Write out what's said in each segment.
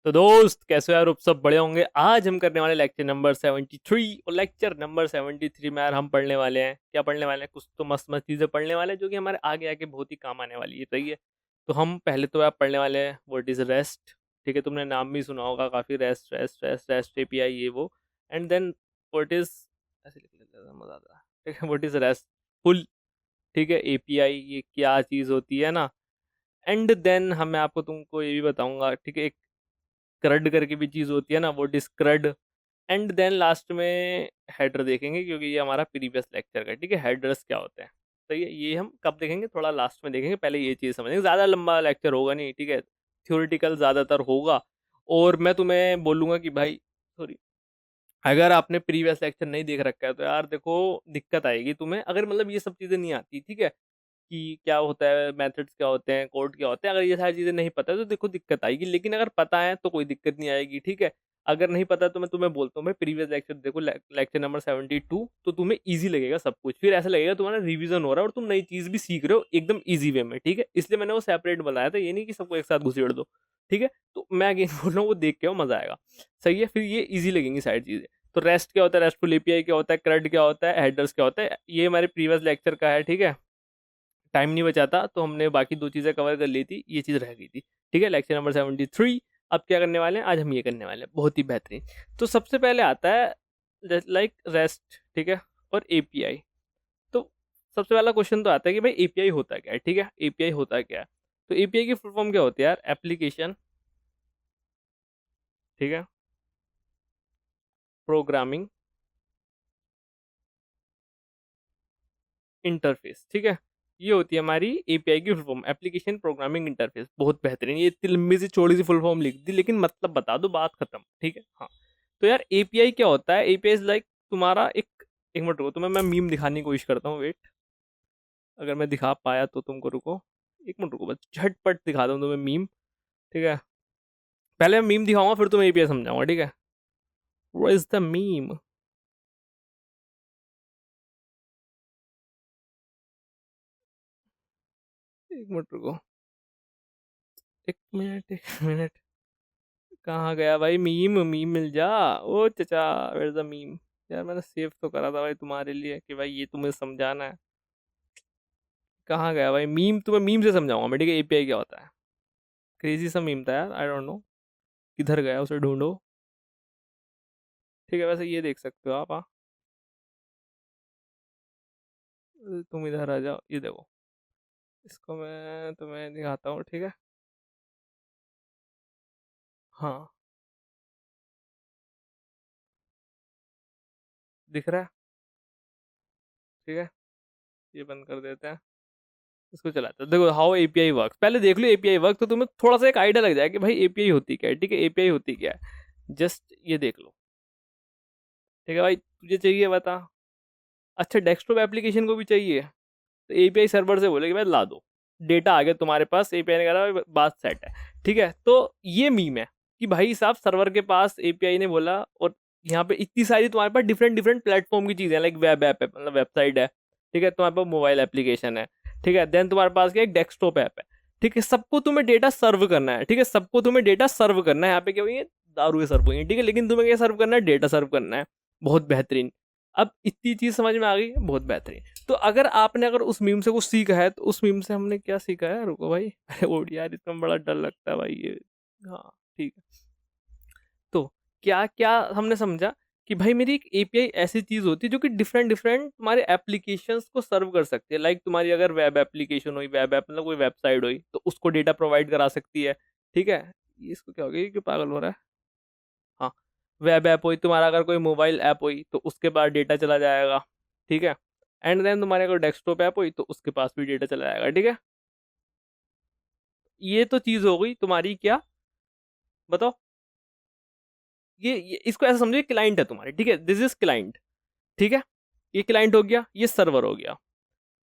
तो दोस्त कैसे हो यार, आप सब बड़े होंगे। आज हम करने वाले लेक्चर नंबर 73 और लेक्चर नंबर 73 में यार हम पढ़ने वाले हैं, क्या पढ़ने वाले हैं, कुछ तो मस्त मस्त चीज़ें पढ़ने वाले हैं जो कि हमारे आगे आगे बहुत ही काम आने वाली है। सही है। तो हम पहले तो यार पढ़ने वाले हैं व्हाट इज रेस्ट। ठीक है, तुमने नाम भी सुना होगा काफ़ी, rest rest rest rest API ये वो। एंड देन व्हाट इज, ऐसे लिख लेते हैं मज़ा आता है। ठीक है, व्हाट इज रेस्ट फुल। ठीक है, एपीआई ये क्या चीज़ होती है ना। एंड देन हम मैं आपको तुमको ये भी बताऊंगा, ठीक है, क्रड करके भी चीज़ होती है ना, वो डिस्क्रड। एंड देन लास्ट में हेडर देखेंगे क्योंकि ये हमारा प्रीवियस लेक्चर का, ठीक है, हेडर्स क्या होते हैं। तो ये हम कब देखेंगे, थोड़ा लास्ट में देखेंगे, पहले ये चीज़ समझेंगे। ज़्यादा लंबा लेक्चर होगा नहीं, ठीक है, थ्योरेटिकल ज़्यादातर होगा। और मैं तुम्हें बोलूँगा कि भाई सॉरी, अगर आपने प्रीवियस लेक्चर नहीं देख रखा है तो यार देखो दिक्कत आएगी तुम्हें, अगर मतलब ये सब चीज़ें नहीं आती, ठीक है, कि क्या होता है, मेथड्स क्या होते हैं, कोड क्या होते हैं, अगर ये सारी चीज़ें नहीं पता है तो देखो दिक्कत आएगी। लेकिन अगर पता है तो कोई दिक्कत नहीं आएगी, ठीक है। अगर नहीं पता तो मैं तुम्हें बोलता हूँ भाई प्रीवियस लेक्चर देखो, लेक्चर नंबर 72, तो तुम्हें इजी लगेगा सब कुछ। फिर ऐसा लगेगा तुम्हारा रिवीजन हो रहा है और तुम नई चीज़ भी सीख रहे हो एकदम ईजी वे में, ठीक है। इसलिए मैंने वो सेपरेट बनाया था, ये नहीं कि सबको एक साथ घुसेड़ दो, ठीक है। तो मैं अगेन बोल रहा हूँ वो देख के मजा आएगा। सही है, फिर ये ईजी लगेंगी सारी चीज़ें। तो रेस्ट क्या होता है, रेस्टफुल एपीआई क्या होता है, क्रड क्या होता है, हेडर्स क्या होता है, ये हमारे प्रीवियस लेक्चर का है, ठीक है। टाइम नहीं बचाता तो हमने बाकी दो चीज़ें कवर कर ली थी, ये चीज़ रह गई थी। ठीक है, लेक्चर नंबर 73। अब क्या करने वाले हैं, आज हम ये करने वाले हैं, बहुत ही बेहतरीन। तो सबसे पहले आता है लाइक रेस्ट, ठीक है, और एपीआई। तो सबसे पहला क्वेश्चन तो आता है कि भाई एपीआई होता क्या है, ठीक है, एपीआई होता क्या है। तो एपीआई की फुल फॉर्म क्या होती है यार, एप्लीकेशन, ठीक है, प्रोग्रामिंग इंटरफेस, ठीक है। ये होती है हमारी एपीआई की full form, application programming interface. बहुत बेहतरीन, ये इतनी लंबी सी चौड़ी सी फुल फॉर्म लिख दी, लेकिन मतलब बता दो, बात खत्म, ठीक है। हाँ, तो यार एपीआई क्या होता है, एपीआई इज लाइक तुम्हारा एक मिनट रुको, तुम्हें मैं मीम दिखाने की कोशिश करता हूँ, वेट। अगर मैं दिखा पाया तो तुमको, रुको एक मिनट, रुको बस झटपट दिखा दूँ तुम्हें मीम, ठीक है। पहले मैं मीम दिखाऊंगा फिर तुम्हें एपीआई समझाऊंगा, ठीक है। वो इज द मीम। एक मिनट रुको, एक मिनट एक मिनट, कहाँ गया भाई मीम, मीम मिल जा। ओ चचा, वेयर द मीम। यार मैंने सेव तो करा था भाई तुम्हारे लिए कि भाई ये तुम्हें समझाना है। कहाँ गया भाई मीम, तुम्हें मीम से समझाऊंगा मैं, ठीक है, एपीआई क्या होता है। क्रेजी सा मीम था यार, आई डोंट नो किधर गया, उसे ढूंढो। ठीक है, वैसे ये देख सकते हो आप, हाँ। तुम इधर आ जाओ, ये देखो, इसको मैं तुम्हें दिखाता हूँ, ठीक है। हाँ, दिख रहा है, ठीक है। ये बंद कर देते हैं, इसको चलाते हैं। देखो हाउ एपीआई वर्क, पहले देख लो एपीआई वर्क, तो तुम्हें थोड़ा सा एक आइडिया लग जाएगा कि भाई एपीआई होती क्या है, ठीक है, एपीआई होती क्या है। जस्ट ये देख लो, ठीक है भाई, तुझे चाहिए बता। अच्छा, डेस्कटॉप एप्लीकेशन को भी चाहिए, तो एपीआई सर्वर से बोले कि भाई ला दो, डेटा आ गया तुम्हारे पास, एपीआई ने कहा भाई बात सेट है। ठीक है, तो ये मीम है कि भाई साहब सर्वर के पास एपीआई ने बोला, और यहाँ पे इतनी सारी तुम्हारे पास डिफरेंट डिफरेंट प्लेटफॉर्म की चीजें, लाइक वेब ऐप है, मतलब वेबसाइट है, ठीक है, तुम्हारे पास मोबाइल एप्लीकेशन है, ठीक है, देन तुम्हारे पास क्या एक डेस्कटॉप ऐप है, ठीक है, सबको तुम्हें डेटा सर्व करना है, ठीक है, सबको तुम्हें डेटा सर्व करना है। यहाँ पे क्या हुई है, दारू सर्व हुई है, ठीक है, लेकिन तुम्हें क्या सर्व करना है, डेटा सर्व करना है। बहुत बेहतरीन। अब इतनी चीज समझ में आ गई, बहुत बेहतरीन। तो अगर आपने अगर उस मीम से कुछ सीखा है तो उस मीम से हमने क्या सीखा है, रुको भाई अरे ओ यार इसमें बड़ा डर लगता है भाई ये। हाँ, ठीक है। तो क्या क्या हमने समझा कि भाई मेरी एक एपीआई ऐसी चीज होती है जो कि डिफरेंट डिफरेंट तुम्हारे एप्लीकेशंस को सर्व कर सकती है। लाइक तुम्हारी अगर वेब एप्लीकेशन हुई, वेब ऐप मतलब कोई वेबसाइट हुई, तो उसको डेटा प्रोवाइड करा सकती है, ठीक है। इसको क्या हो गया, ये क्यों पागल हो रहा है। हाँ, वेब ऐप हुई तुम्हारा, अगर कोई मोबाइल ऐप हुई तो उसके पास डेटा चला जाएगा, ठीक है। एंड देन तुम्हारे अगर डेस्कटॉप ऐप हुई तो उसके पास भी डेटा चला जाएगा, ठीक है। ये तो चीज हो गई तुम्हारी क्या, बताओ। ये इसको ऐसा समझो, क्लाइंट है तुम्हारी, ठीक है, दिस इज क्लाइंट, ठीक है। ये क्लाइंट हो गया, ये सर्वर हो गया।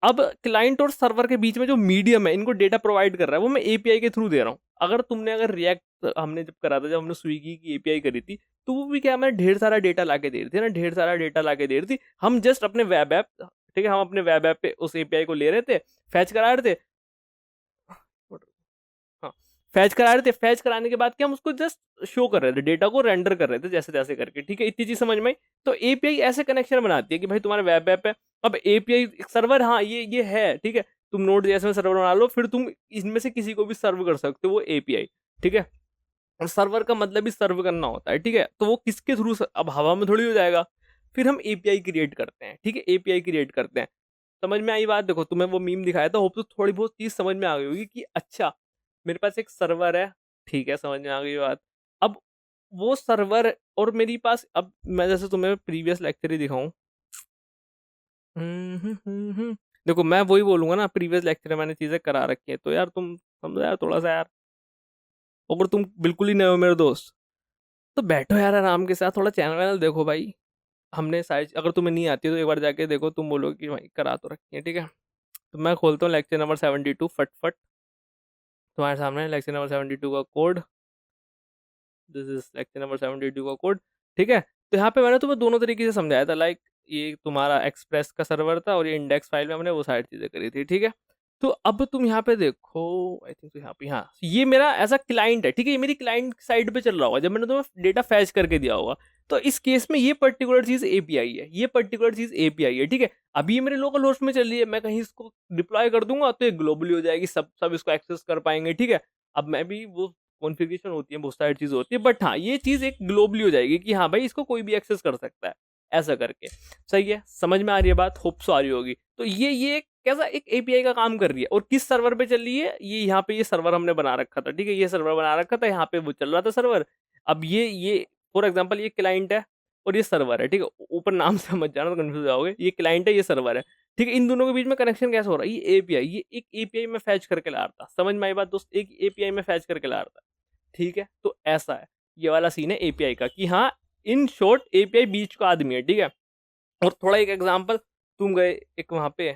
अब क्लाइंट और सर्वर के बीच में जो मीडियम है, इनको डेटा प्रोवाइड कर रहा है, वो मैं एपीआई के थ्रू दे रहा हूँ। अगर रिएक्ट हमने जब करा था, जब हमने स्विगी की एपीआई करी थी, तो वो भी क्या, मैंने ढेर सारा डेटा लाके दे रही थी ना, ढेर सारा डेटा लाके दे रही थी। हम जस्ट अपने वेब ऐप, ठीक है, हम अपने वेब ऐप पे उस एपीआई को ले रहे थे, फैच करा रहे थे। हाँ, फैच करा रहे थे, फैच कराने के बाद क्या हम उसको जस्ट शो कर रहे थे, डेटा को रेंडर कर रहे थे जैसे तैसे करके, ठीक है, इतनी चीज समझ में आई। तो एपीआई ऐसे कनेक्शन बनाती है कि भाई तुम्हारा वेब ऐप है, अब एपीआई सर्वर, हाँ ये है, ठीक है, तुम नोड जैसे में सर्वर बना लो, फिर तुम इनमें से किसी को भी सर्व कर सकते हो वो एपीआई, ठीक है। और सर्वर का मतलब ही सर्व करना होता है, ठीक है, तो वो किसके थ्रू, अब हवा में थोड़ी हो जाएगा। फिर हम एपीआई क्रिएट करते हैं, ठीक है, एपीआई क्रिएट करते हैं। समझ में आई बात? देखो तुम्हें वो मीम दिखाया था, होप तो थोड़ी बहुत चीज समझ में आ गई होगी कि अच्छा मेरे पास एक सर्वर है, ठीक है, समझ में आ गई बात। अब वो सर्वर और मेरी पास, अब मैं जैसे तुम्हें प्रीवियस लेक्चर ही दिखाऊं, देखो मैं वही बोलूंगा ना, प्रीवियस लेक्चर में मैंने चीजें करा रखी है, तो यार तुम समझो यार थोड़ा सा यार, अगर तुम बिल्कुल ही नए हो मेरे दोस्त, तो बैठो यार आराम के साथ, थोड़ा चैनल वैनल देखो भाई। हमने सारी, अगर तुम्हें नहीं आती है तो एक बार जाके देखो, तुम बोलोगे कि भाई करा तो रखी है, ठीक है। तो मैं खोलता हूँ लेक्चर नंबर 72, फटफट तुम्हारे सामने लेक्चर नंबर 72 का code, this is lecture number 72 का कोड, ठीक है। तो यहाँ पे मैंने तुम्हें दोनों तरीके से समझाया था, लाइक ये तुम्हारा एक्सप्रेस का सर्वर था और ये इंडेक्स फाइल में हमने वो सारी चीजें करी थी, ठीक है। तो अब तुम यहाँ पे देखो, आई थिंक तो यहाँ पे, हाँ ये मेरा ऐसा क्लाइंट है, ठीक है, ये मेरी क्लाइंट साइड पे चल रहा होगा जब मैंने तुम्हें डेटा फैच करके दिया होगा। तो इस केस में ये पर्टिकुलर चीज एपीआई है, ये पर्टिकुलर चीज एपीआई है, ठीक है। अभी ये मेरे लोकल होस्ट में चल रही है, मैं कहीं इसको डिप्लॉय कर दूंगा तो ये ग्लोबली हो जाएगी, सब सब इसको एक्सेस कर पाएंगे, ठीक है। अब मैं भी वो कॉन्फ़िगरेशन होती है, बहुत सारी चीज़ होती है, बट हाँ ये चीज़ एक ग्लोबली हो जाएगी कि हाँ भाई इसको कोई भी एक्सेस कर सकता है, ऐसा करके। सही है, समझ में आ रही है बात? होप सो आ रही होगी। तो ये कैसा एक एपीआई का काम कर रही है, और किस सर्वर पे चल रही है, ये यहाँ पे ये सर्वर हमने बना रखा था, ठीक है, ये सर्वर बना रखा था, यहाँ पे वो चल रहा था सर्वर। अब ये फॉर एग्जाम्पल ये क्लाइंट है और ये सर्वर है, ठीक है, ऊपर नाम से मत जाना तो कंफ्यूज हो जाओगे, ये क्लाइंट है ये सर्वर है, ठीक है। इन दोनों के बीच में कनेक्शन कैसे हो रहा है, ये एपीआई, ये एक एपीआई में फैच करके ला रहा था, समझ में आई बात दोस्त, एक एपीआई में फैच करके ला रहा था, ठीक है। तो ऐसा है, ये वाला सीन है एपीआई का, कि हाँ इन शॉर्ट एपीआई बीच का आदमी है, ठीक है। और थोड़ा एक एग्जांपल, तुम गए एक वहां पे,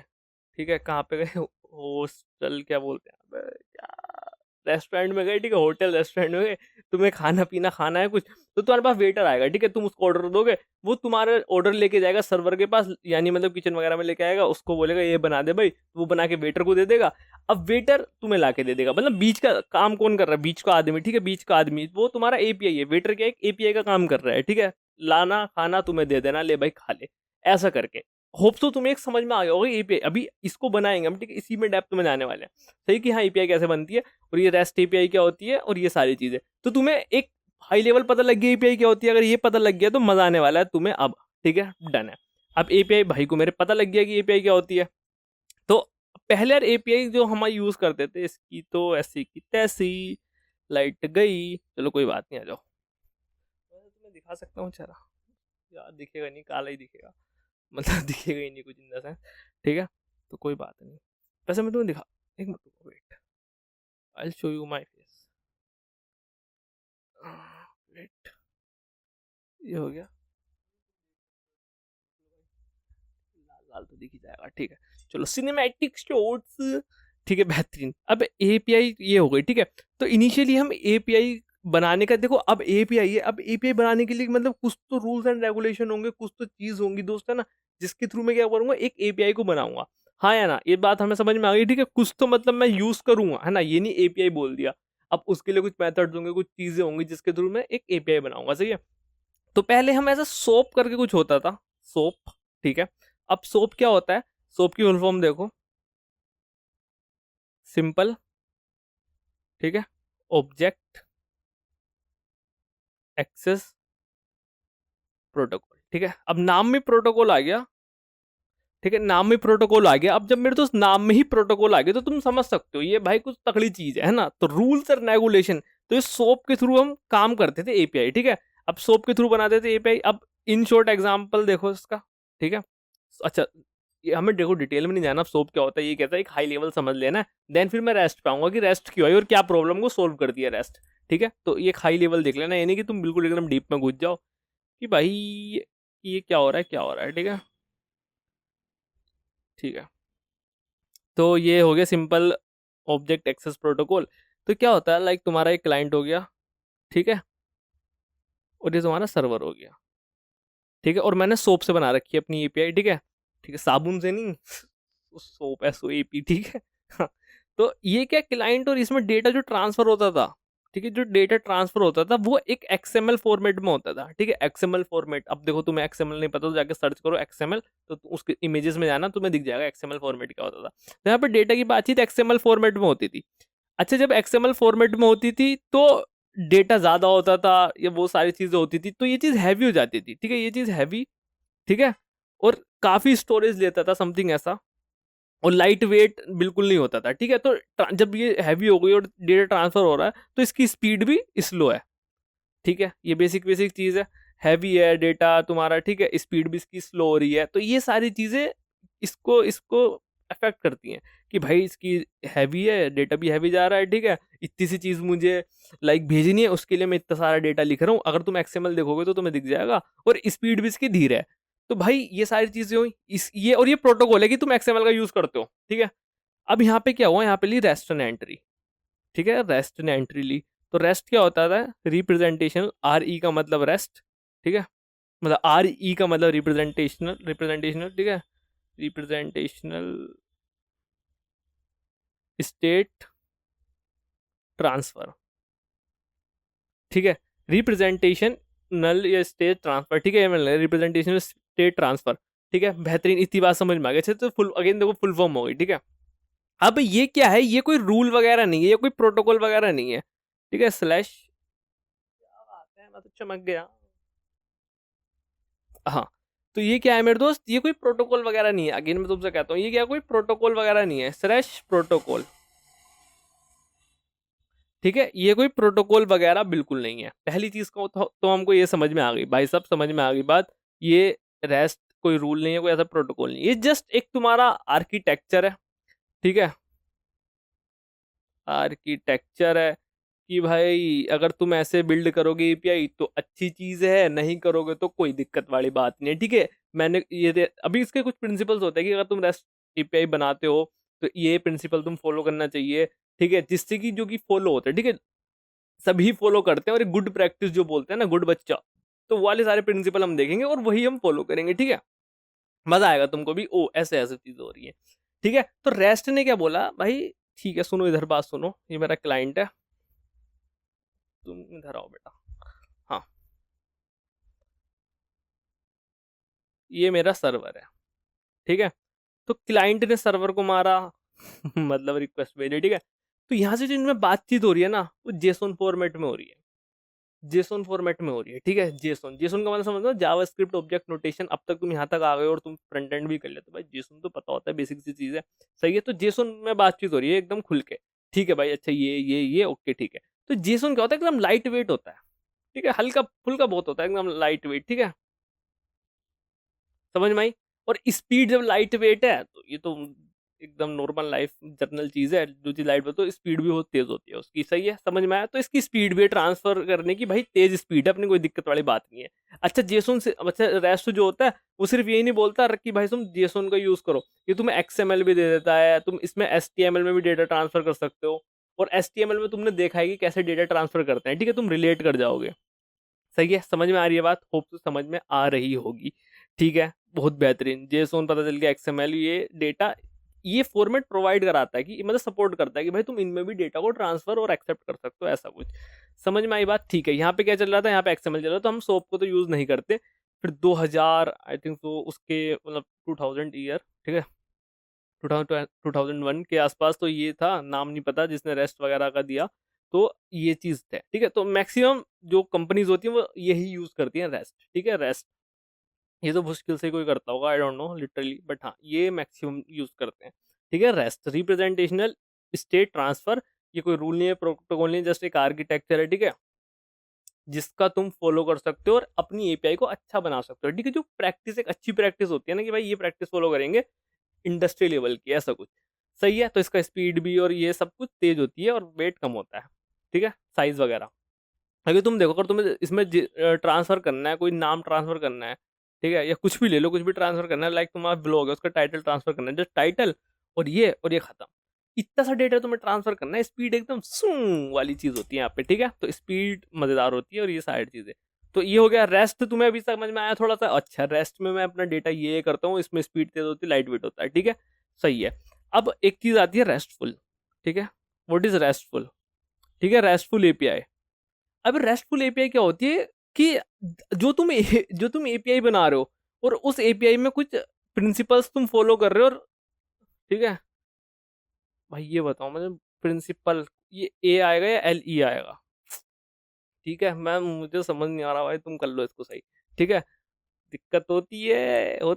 ठीक है, कहाँ पे गए, हॉस्टल क्या बोलते हैं, अबे क्या, रेस्टोरेंट में गए, ठीक है, होटल रेस्टोरेंट में गए, तुम्हें खाना पीना खाना है कुछ, तो तुम्हारे पास वेटर आएगा, ठीक है, तुम उसको ऑर्डर दोगे, वो तुम्हारा ऑर्डर लेके जाएगा सर्वर के पास, यानी मतलब किचन वगैरह में लेके आएगा, उसको बोलेगा ये बना दे भाई, तो वो बना के वेटर को दे देगा। अब वेटर तुम्हें ला के दे देगा, मतलब बीच का काम कौन कर रहा है, बीच का आदमी, ठीक है, बीच का आदमी वो तुम्हारा एपीआई है, वेटर क्या एक एपीआई का काम कर रहा है, ठीक है, लाना खाना तुम्हें दे देना, ले भाई खा ले, ऐसा करके। होप तो तुम्हें एक समझ में आ गया होगा एपीआई, अभी इसको बनाएंगे हम, ठीक है, इसी में डेप्थ में जाने वाले हैं, सही कि हाँ एपीआई कैसे बनती है, और ये रेस्ट एपीआई क्या होती है, और ये सारी चीजें। तो तुम्हें एक हाई लेवल पता लग गया एपीआई क्या होती है, अगर ये पता लग गया तो मजा आने वाला है तुम्हें अब, ठीक है, डन है। अब एपीआई भाई को मेरे पता लग गया कि एपीआई क्या होती है। तो पहले यार एपीआई जो हम यूज करते थे, इसकी तो ऐसी की तैसी, लाइट गई, चलो कोई बात नहीं, आ जाओ, मैं तुम्हें दिखा सकता हूँ चेहरा, यार दिखेगा नहीं, काला ही दिखेगा, मतलब दिखेगा ही नहीं कुछ इन द, ठीक है, तो कोई बात नहीं। वैसे मैं तुम्हें दिखा, एक minute wait, I show you my face, wait, ये हो गया, लाल लाल तो दिख ही जाएगा, ठीक है। चलो सिनेमैटिक शॉट्स, ठीक है, बेहतरीन। अब एपीआई ये हो गई, ठीक है। तो इनिशियली हम एपीआई बनाने का, देखो अब एपीआई है, अब एपीआई बनाने के लिए मतलब कुछ तो रूल्स एंड रेगुलेशन होंगे, कुछ तो चीज होंगी दोस्त, है ना, जिसके थ्रू मैं क्या करूंगा, एक एपीआई को बनाऊंगा, हाँ या ना, ये बात हमें समझ में आ गई, ठीक है। कुछ तो मतलब मैं यूज करूंगा, है ना, ये नहीं एपीआई बोल दिया। अब उसके लिए कुछ मेथड्स होंगे, कुछ चीजें होंगी जिसके थ्रू मैं एक एपीआई बनाऊंगा, सही है। तो पहले हम ऐसा सोप करके कुछ होता था, सोप, ठीक है। अब सोप क्या होता है, सोप की फुल फॉर्म देखो, सिंपल, ठीक है, ऑब्जेक्ट एक्सेस प्रोटोकॉल, ठीक है। अब नाम में प्रोटोकॉल आ गया, ठीक है, नाम में प्रोटोकॉल आ गया। अब जब मेरे दोस्त नाम में ही प्रोटोकॉल आ गया तो तुम समझ सकते हो ये भाई कुछ तगड़ी चीज है ना, तो रूल्स और रेगुलेशन, तो ये सोप के थ्रू हम काम करते थे एपीआई, ठीक है। अब सोप के थ्रू बनाते थे एपीआई। अब इन शॉर्ट एग्जांपल देखो इसका, ठीक है। अच्छा, ये हमें देखो डिटेल में नहीं जाना, सोप क्या होता है ये कहता है, एक हाई लेवल समझ लेना, देन फिर मैं रेस्ट पे आऊंगा कि रेस्ट क्यों आई और क्या प्रॉब्लम को सोल्व कर दिया रेस्ट, ठीक है। तो ये एक हाई लेवल देख लेना, यानी कि तुम बिल्कुल एकदम डीप में घुस जाओ कि भाई ये क्या हो रहा है, क्या हो रहा है, ठीक है, ठीक है। तो ये हो गया सिंपल ऑब्जेक्ट एक्सेस प्रोटोकॉल। तो क्या होता है, लाइक तुम्हारा एक क्लाइंट हो गया, ठीक है, और ये तुम्हारा सर्वर हो गया, ठीक है, और मैंने सोप से बना रखी है अपनी एपीआई, ठीक है, ठीक है, साबुन से नहीं, सोप, SOAP, ठीक है। हाँ, तो ये क्या क्लाइंट और इसमें डेटा जो ट्रांसफर होता था, ठीक है, जो डेटा ट्रांसफर होता था वो एक एक्सएमएल फॉर्मेट में होता था, ठीक है, एक्सएमएल फॉर्मेट। अब देखो तुम्हें एक्सएमएल नहीं पता तो जाके सर्च करो एक्सएमएल, तो उसके इमेजेस में जाना तुम्हें दिख जाएगा एक्सएमएल फॉर्मेट क्या होता था। तो यहाँ पे डेटा की बातचीत एक्सएमएल फॉर्मेट में होती थी। अच्छा, जब एक्सएमएल फॉर्मेट में होती थी तो डेटा ज्यादा होता था, ये वो सारी चीजें होती थी, तो ये चीज हैवी हो जाती थी, ठीक है, ये चीज हैवी, ठीक है, और काफी स्टोरेज लेता था, समथिंग ऐसा, और लाइट वेट बिल्कुल नहीं होता था, ठीक है। तो जब ये हैवी हो गई और डेटा ट्रांसफर हो रहा है तो इसकी स्पीड भी स्लो है, ठीक है, ये बेसिक बेसिक चीज है। हैवी है डेटा तुम्हारा, ठीक है, स्पीड भी इसकी स्लो हो रही है, तो ये सारी चीजें इसको इसको अफेक्ट करती हैं कि भाई इसकी हैवी है, डेटा भी हैवी जा रहा है, ठीक है, इतनी सी चीज मुझे लाइक भेजनी है, उसके लिए मैं इतना सारा डेटा लिख रहा हूँ, अगर तुम एक्सएमएल देखोगे तो तुम्हें दिख जाएगा, और स्पीड भी इसकी धीरे है। तो भाई ये सारी चीजें हुई इस ये, और ये प्रोटोकॉल है कि तुम एक्सएमएल का यूज करते हो, ठीक है। अब यहाँ पे क्या हुआ, यहाँ पे ली रेस्ट एंड एंट्री, ठीक है, रेस्ट एंड एंट्री ली। तो रेस्ट क्या होता था, रिप्रेजेंटेशन, आर ई का मतलब रेस्ट, ठीक है, मतलब आर ई का मतलब रिप्रेजेंटेशनल, रिप्रेजेंटेशनल, ठीक है, रिप्रेजेंटेशनल स्टेट ट्रांसफर, ठीक है, रिप्रेजेंटेशन नल या स्टेट ट्रांसफर, ठीक है, मतलब रिप्रेजेंटेशन स्टेट ट्रांसफर, ठीक है, बेहतरीन, इतनी बात समझ में आ गई। अच्छा, तो फुल अगेन देखो फुल फॉर्म हो गई, ठीक है। अब ये क्या है, ये कोई रूल वगैरह नहीं है, ये कोई प्रोटोकॉल वगैरह नहीं है, ठीक है, स्लैश, क्या बात है, मैं तो चमक गया, हाँ। तो ये क्या है मेरे दोस्त, ये कोई प्रोटोकॉल वगैरह नहीं है, अगेन मैं तुमसे कहता हूँ ये क्या कोई प्रोटोकॉल वगैरह नहीं है, स्लैश प्रोटोकॉल, ठीक है, ये कोई प्रोटोकॉल वगैरह बिल्कुल नहीं है। पहली चीज को तो हमको ये समझ में आ गई भाई साहब, समझ में आ गई बात, ये रेस्ट कोई रूल नहीं है, कोई ऐसा प्रोटोकॉल नहीं है, ये जस्ट एक तुम्हारा आर्किटेक्चर है, ठीक है, आर्किटेक्चर है कि भाई अगर तुम ऐसे बिल्ड करोगे एपीआई तो अच्छी चीज है, नहीं करोगे तो कोई दिक्कत वाली बात नहीं है, ठीक है। मैंने अभी इसके कुछ प्रिंसिपल्स होते हैं कि अगर तुम रेस्ट एपीआई बनाते हो तो ये प्रिंसिपल तुम फॉलो करना चाहिए, ठीक है, जिससे कि जो कि फॉलो होते हैं, ठीक है, सभी फॉलो करते हैं, और एक गुड प्रैक्टिस जो बोलते हैं ना, गुड बच्चा, तो वो वाले सारे प्रिंसिपल हम देखेंगे और वही हम फॉलो करेंगे, ठीक है। मजा आएगा तुमको भी, ओ ऐसे ऐसे चीज हो रही है, ठीक है। तो रेस्ट ने क्या बोला भाई, ठीक है सुनो इधर बात सुनो, ये मेरा क्लाइंट है, तुम इधर आओ बेटा, हाँ, ये मेरा सर्वर है, ठीक है। तो क्लाइंट ने सर्वर को मारा मतलब रिक्वेस्ट भेजी, ठीक है। तो यहाँ से जो इनमें बातचीत हो रही है ना, वो जेसोन फॉर्मेट में हो रही है, जेसोन फॉर्मेट में हो रही है, ठीक है। जेसोन, जेसोन का मतलब समझ लो जावास्क्रिप्ट ऑब्जेक्ट नोटेशन, अब तक तुम यहाँ तक आ गए और तुम फ्रंट एंड भी कर लेते भाई, जेसोन तो पता होता है, बेसिक सी चीज है, सही है। तो जेसोन में बातचीत हो रही है एकदम खुल के, ठीक है भाई, अच्छा ये ओके, ठीक है। तो जेसोन क्या होता है, एकदम लाइट वेट होता है, ठीक है, हल्का फुल्का बहुत होता है, एकदम लाइट वेट, ठीक है, समझ में आई। और स्पीड जब लाइट वेट है तो ये तो एकदम नॉर्मल लाइफ जर्नल चीज है, जो चीज लाइट वेट तो स्पीड भी बहुत तेज होती है उसकी, सही है, समझ में आया। तो इसकी स्पीड भी ट्रांसफर करने की भाई तेज स्पीड है, अपनी कोई दिक्कत वाली बात नहीं है। अच्छा जेसोन से, अच्छा रेस्ट जो होता है वो सिर्फ यही नहीं बोलता कि भाई तुम जेसोन का यूज करो, ये तुम्हें एक्सएमएल भी दे देता है, तुम इसमें एचटीएमएल में भी डेटा ट्रांसफर कर सकते हो, और एचटीएमएल में तुमने देखा है कि कैसे डेटा ट्रांसफर करते हैं, ठीक है, तुम रिलेट कर जाओगे, सही है, समझ में आ रही है बात, होप तो समझ में आ रही होगी, ठीक है, बहुत बेहतरीन। जेसोन पता चल गया, एक्सएमएल ये डेटा, ये फॉर्मेट प्रोवाइड कराता है कि मतलब सपोर्ट करता है कि भाई तुम इनमें भी डेटा को ट्रांसफर और एक्सेप्ट कर सकते हो, ऐसा कुछ, समझ में आई बात, ठीक है। यहाँ पे क्या चल रहा था, यहाँ पे एक्सएमएल चल रहा था, तो हम सोप को तो यूज नहीं करते। फिर 2000 आई थिंक तो उसके मतलब 2000 ईयर, ठीक है, 2001 के आसपास, तो ये था, नाम नहीं पता जिसने रेस्ट वगैरह का दिया, तो ये चीज है, ठीक है। तो मैक्सिमम जो कंपनीज होती हैं वो यही यूज करती हैं रेस्ट, ठीक है, रेस्ट, ये तो मुश्किल से कोई करता होगा, I don't know literally, but हाँ ये मैक्सिमम यूज करते हैं, ठीक है। रेस्ट रिप्रेजेंटेशनल स्टेट ट्रांसफर, ये कोई रूल नहीं है, प्रोटोकॉल नहीं है, जस्ट एक आर्किटेक्चर है, ठीक है, जिसका तुम फॉलो कर सकते हो और अपनी एपीआई को अच्छा बना सकते हो, ठीक है। जो प्रैक्टिस एक अच्छी प्रैक्टिस होती है ना कि भाई ये प्रैक्टिस फॉलो करेंगे इंडस्ट्री लेवल की, ऐसा कुछ, सही है। तो इसका स्पीड भी और ये सब कुछ तेज होती है और वेट कम होता है, ठीक है, साइज वगैरह। अगर तुम देखो, अगर तुम्हें इसमें ट्रांसफर करना है, कोई नाम ट्रांसफर करना है, ठीक है, या कुछ भी ले लो, कुछ भी ट्रांसफर करना है, लाइक तुम्हारा ब्लॉग है उसका टाइटल ट्रांसफर करना है, जस्ट टाइटल और ये खत्म, इतना सा डेटा तुम्हें ट्रांसफर करना है, स्पीड एकदम सू वाली चीज होती है यहाँ पे, ठीक है। तो स्पीड मजेदार होती है और ये सारी चीजें, तो ये हो गया रेस्ट, तुम्हें अभी समझ में आया थोड़ा सा, अच्छा रेस्ट में मैं अपना डेटा ये करता हूँ, इसमें स्पीड तेज होती है, लाइट वेट होता है, ठीक है, सही है। अब एक चीज आती है रेस्टफुल, ठीक है, व्हाट इज रेस्टफुल, ठीक है, रेस्टफुल एपीआई। अब रेस्टफुल एपीआई क्या होती है कि जो तुम एपीआई बना रहे हो और उस एपीआई में कुछ प्रिंसिपल्स तुम फॉलो कर रहे हो, और ठीक है भाई ये बताओ मुझे, प्रिंसिपल ये ए आएगा या एल ई आएगा? ठीक है, मैं मुझे समझ नहीं आ रहा भाई, तुम कर लो इसको सही। ठीक है, दिक्कत होती है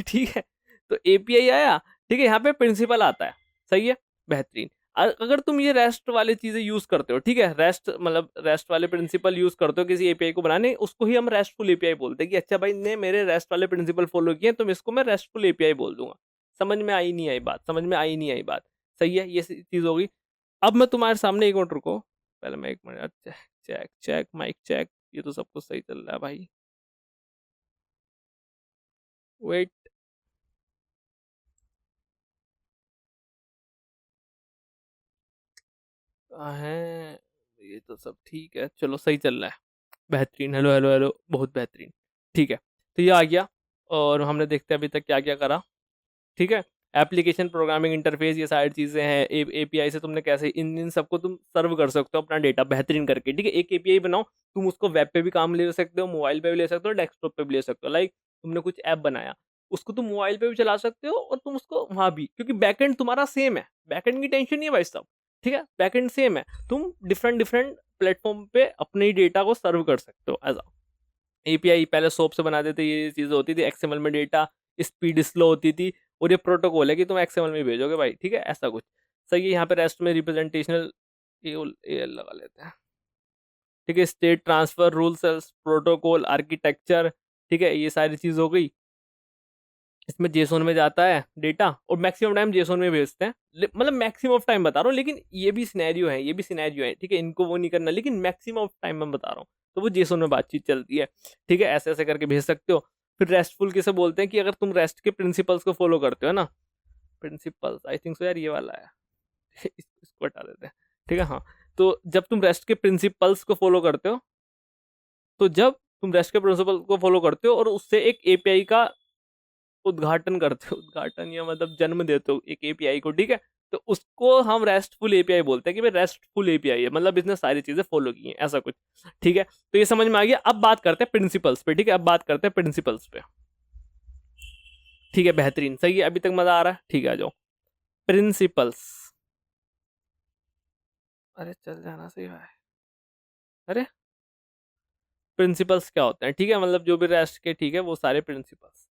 ठीक है, तो एपीआई आया, ठीक है, यहाँ पे प्रिंसिपल आता है, सही है, बेहतरीन। अगर तुम ये रेस्ट वाले चीजें यूज करते हो, ठीक है, रेस्ट मतलब रेस्ट वाले प्रिंसिपल यूज करते हो किसी एपीआई को बनाने, उसको ही हम रेस्टफुल एपीआई बोलते हैं कि अच्छा भाई ने मेरे रेस्ट वाले प्रिंसिपल फॉलो किए, तो मैं इसको मैं रेस्टफुल एपीआई बोल दूंगा। समझ में आई नहीं आई बात? समझ में आई नहीं आई बात? सही है, ये चीज होगी। अब मैं तुम्हारे सामने एक मिनट रुको, पहले मैं एक minute, check check check mic check, ये तो सब कुछ सही चल रहा है भाई, वेट। है, ये तो सब ठीक है, चलो सही चल रहा है, बेहतरीन, हेलो हेलो हेलो, बहुत बेहतरीन। ठीक है, तो ये आ गया, और हमने देखते हैं अभी तक क्या क्या करा। ठीक है, एप्लीकेशन प्रोग्रामिंग इंटरफेस, ये सारी चीजें हैं, एपीआई से तुमने कैसे इन इन सबको तुम सर्व कर सकते हो अपना डेटा बेहतरीन करके। ठीक है, एक एपीआई बनाओ, तुम उसको वेब पे भी काम ले सकते हो, मोबाइल पे भी ले सकते हो, डेस्कटॉप पे भी ले सकते हो। लाइक तुमने कुछ ऐप बनाया, उसको तुम मोबाइल पे भी चला सकते हो और तुम उसको वहां भी, क्योंकि बैकएंड तुम्हारा सेम है, बैकएंड की टेंशन नहीं है भाई साहब। ठीक है, बैकएंड सेम है, तुम डिफरेंट डिफरेंट प्लेटफॉर्म पे अपने डेटा को सर्व कर सकते हो एज एपीआई। पहले सोप से बना देते, ये चीज होती थी, एक्सएमएल में डेटा स्पीड स्लो होती थी, और ये प्रोटोकॉल है कि तुम एक्सएमएल में भेजोगे भाई। ठीक है, ऐसा कुछ सही है। यहाँ पे रेस्ट में रिप्रेजेंटेशनल ये लगा लेते हैं। ठीक है, state transfer rules protocol architecture, ठीक है, ये सारी चीज हो गई। इसमें जेसोन में जाता है डेटा, और मैक्सिमम टाइम जेसोन में भेजते हैं, मतलब मैक्सिमम ऑफ टाइम बता रहा हूँ, लेकिन ये भी सिनेरियो है, ये भी सिनेरियो है, ठीक है, इनको वो नहीं करना, लेकिन मैक्सिमम ऑफ टाइम मैं बता रहा हूँ, तो वो जेसोन में बातचीत चलती है। ठीक है, ऐसे ऐसे करके भेज सकते हो। फिर रेस्टफुल किसे बोलते हैं कि अगर तुम रेस्ट के प्रिंसिपल्स को फॉलो करते हो ना, प्रिंसिपल्स आई थिंक सो यार, ये वाला है इसको हटा देते हैं। ठीक है, हाँ, तो जब तुम रेस्ट के प्रिंसिपल्स को फॉलो करते हो, तो जब तुम रेस्ट के प्रिंसिपल को फॉलो करते हो और उससे एक एपीआई का उद्घाटन करते हो, उद्घाटन या मतलब जन्म देते हो एक एपीआई को, ठीक है, तो उसको हम रेस्टफुल एपीआई बोलते हैं कि भाई रेस्टफुल एपीआई है, मतलब इसने सारी चीजें फॉलो की हैं, ऐसा कुछ। ठीक है, तो ये समझ में आ गया। अब बात करते हैं प्रिंसिपल्स पे। ठीक है, अब बात करते हैं प्रिंसिपल्स पे। ठीक है, बेहतरीन, सही है, अभी तक मजा आ रहा है। ठीक है, आ जाओ प्रिंसिपल्स। अरे चल जाना सही है। अरे प्रिंसिपल्स क्या होते हैं? ठीक है, मतलब जो भी रेस्ट के, ठीक है, वो सारे प्रिंसिपल्स।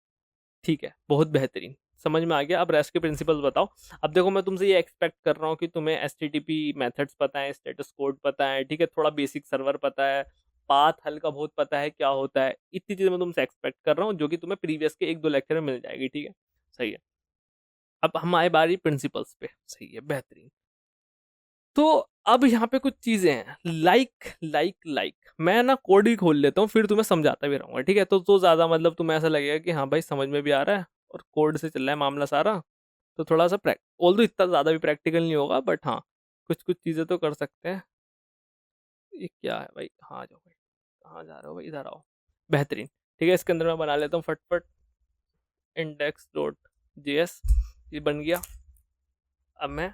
ठीक है, बहुत बेहतरीन, समझ में आ गया। अब रेस्ट के प्रिंसिपल्स बताओ। अब देखो, मैं तुमसे ये एक्सपेक्ट कर रहा हूँ कि तुम्हें एचटीटीपी मेथड्स पता है, स्टेटस कोड पता है, ठीक है, थोड़ा बेसिक सर्वर पता है, पाथ हल्का बहुत पता है क्या होता है, इतनी चीजें मैं तुमसे एक्सपेक्ट कर रहा हूँ, जो कि तुम्हें प्रीवियस के एक दो लेक्चर में मिल जाएगी। ठीक है, सही है। अब हम आए बारी प्रिंसिपल्स पे, सही है, बेहतरीन। तो अब यहाँ पे कुछ चीजें हैं, लाइक मैं ना कोड ही खोल लेता हूँ, फिर तुम्हें समझाता भी रहूंगा। ठीक है, तो ज्यादा मतलब तुम्हें ऐसा लगेगा कि हाँ भाई समझ में भी आ रहा है, और कोड से चल रहा है मामला सारा, तो थोड़ा सा ऑल्दो इतना ज्यादा भी प्रैक्टिकल नहीं होगा, बट हाँ कुछ कुछ चीजें तो कर सकते हैं। ये क्या है भाई? हाँ, आ जाओ भाई, कहाँ जा रहे हो भाई, इधर आओ, बेहतरीन। ठीक है, इसके अंदर मैं बना लेता हूँ फटफट इंडेक्स डॉट जेएस, ये बन गया। अब मैं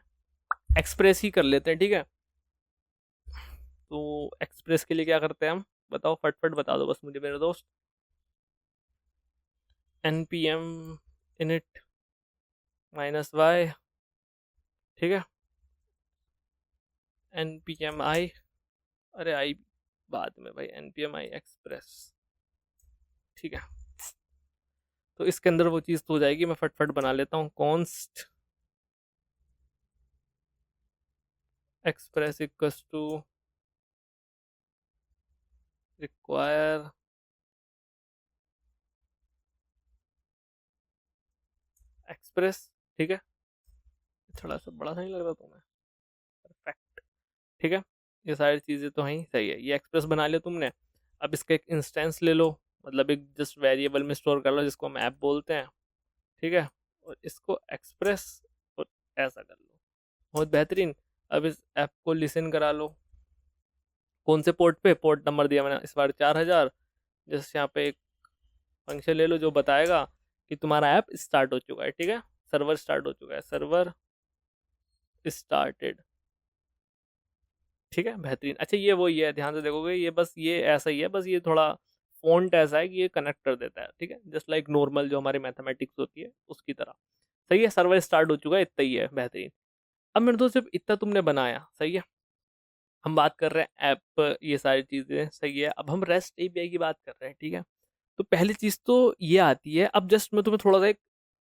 एक्सप्रेस ही कर लेते हैं। ठीक है, तो एक्सप्रेस के लिए क्या करते हैं हम, बताओ, फटफट बता दो बस मुझे मेरे दोस्त। npm init -y, ठीक है, npm i, अरे आई बाद में भाई, npm i एक्सप्रेस। ठीक है, तो इसके अंदर वो चीज़ तो हो जाएगी, मैं फटफट बना लेता हूँ। Const express equals to require express. ठीक है, थोड़ा सा बड़ा सा नहीं लग रहा तुम्हें? परफेक्ट। ठीक है, ये सारी चीज़ें तो हैं, सही है, ये एक्सप्रेस बना लिया तुमने। अब इसका एक इंस्टेंस ले लो, मतलब एक जस्ट वेरिएबल में स्टोर कर लो, जिसको हम ऐप बोलते हैं। ठीक है, और इसको एक्सप्रेस और ऐसा कर लो, बहुत बेहतरीन। अब इस ऐप को लिसन करा लो, कौन से पोर्ट पे, पोर्ट नंबर दिया मैंने इस बार 4000। जैसे यहाँ पे एक फंक्शन ले लो जो बताएगा कि तुम्हारा ऐप स्टार्ट हो चुका है। ठीक है, सर्वर स्टार्ट हो चुका है, सर्वर स्टार्टेड। ठीक है, बेहतरीन। अच्छा ये वही है, ध्यान से देखोगे ये बस ये ऐसा ही है, बस ये थोड़ा फॉन्ट ऐसा है कि ये कनेक्ट कर देता है। ठीक है, जस्ट लाइक नॉर्मल जो हमारी मैथमेटिक्स होती है उसकी तरह। सही है, सर्वर स्टार्ट हो चुका है, इतना ही है, बेहतरीन। अब मेरे दोस्त सिर्फ इतना तुमने बनाया, सही है। हम बात कर रहे हैं ऐप, ये सारी चीजें सही है। अब हम रेस्ट एपीआई की बात कर रहे हैं। ठीक है, तो पहली चीज तो ये आती है। अब जस्ट मैं तुम्हें थोड़ा सा एक,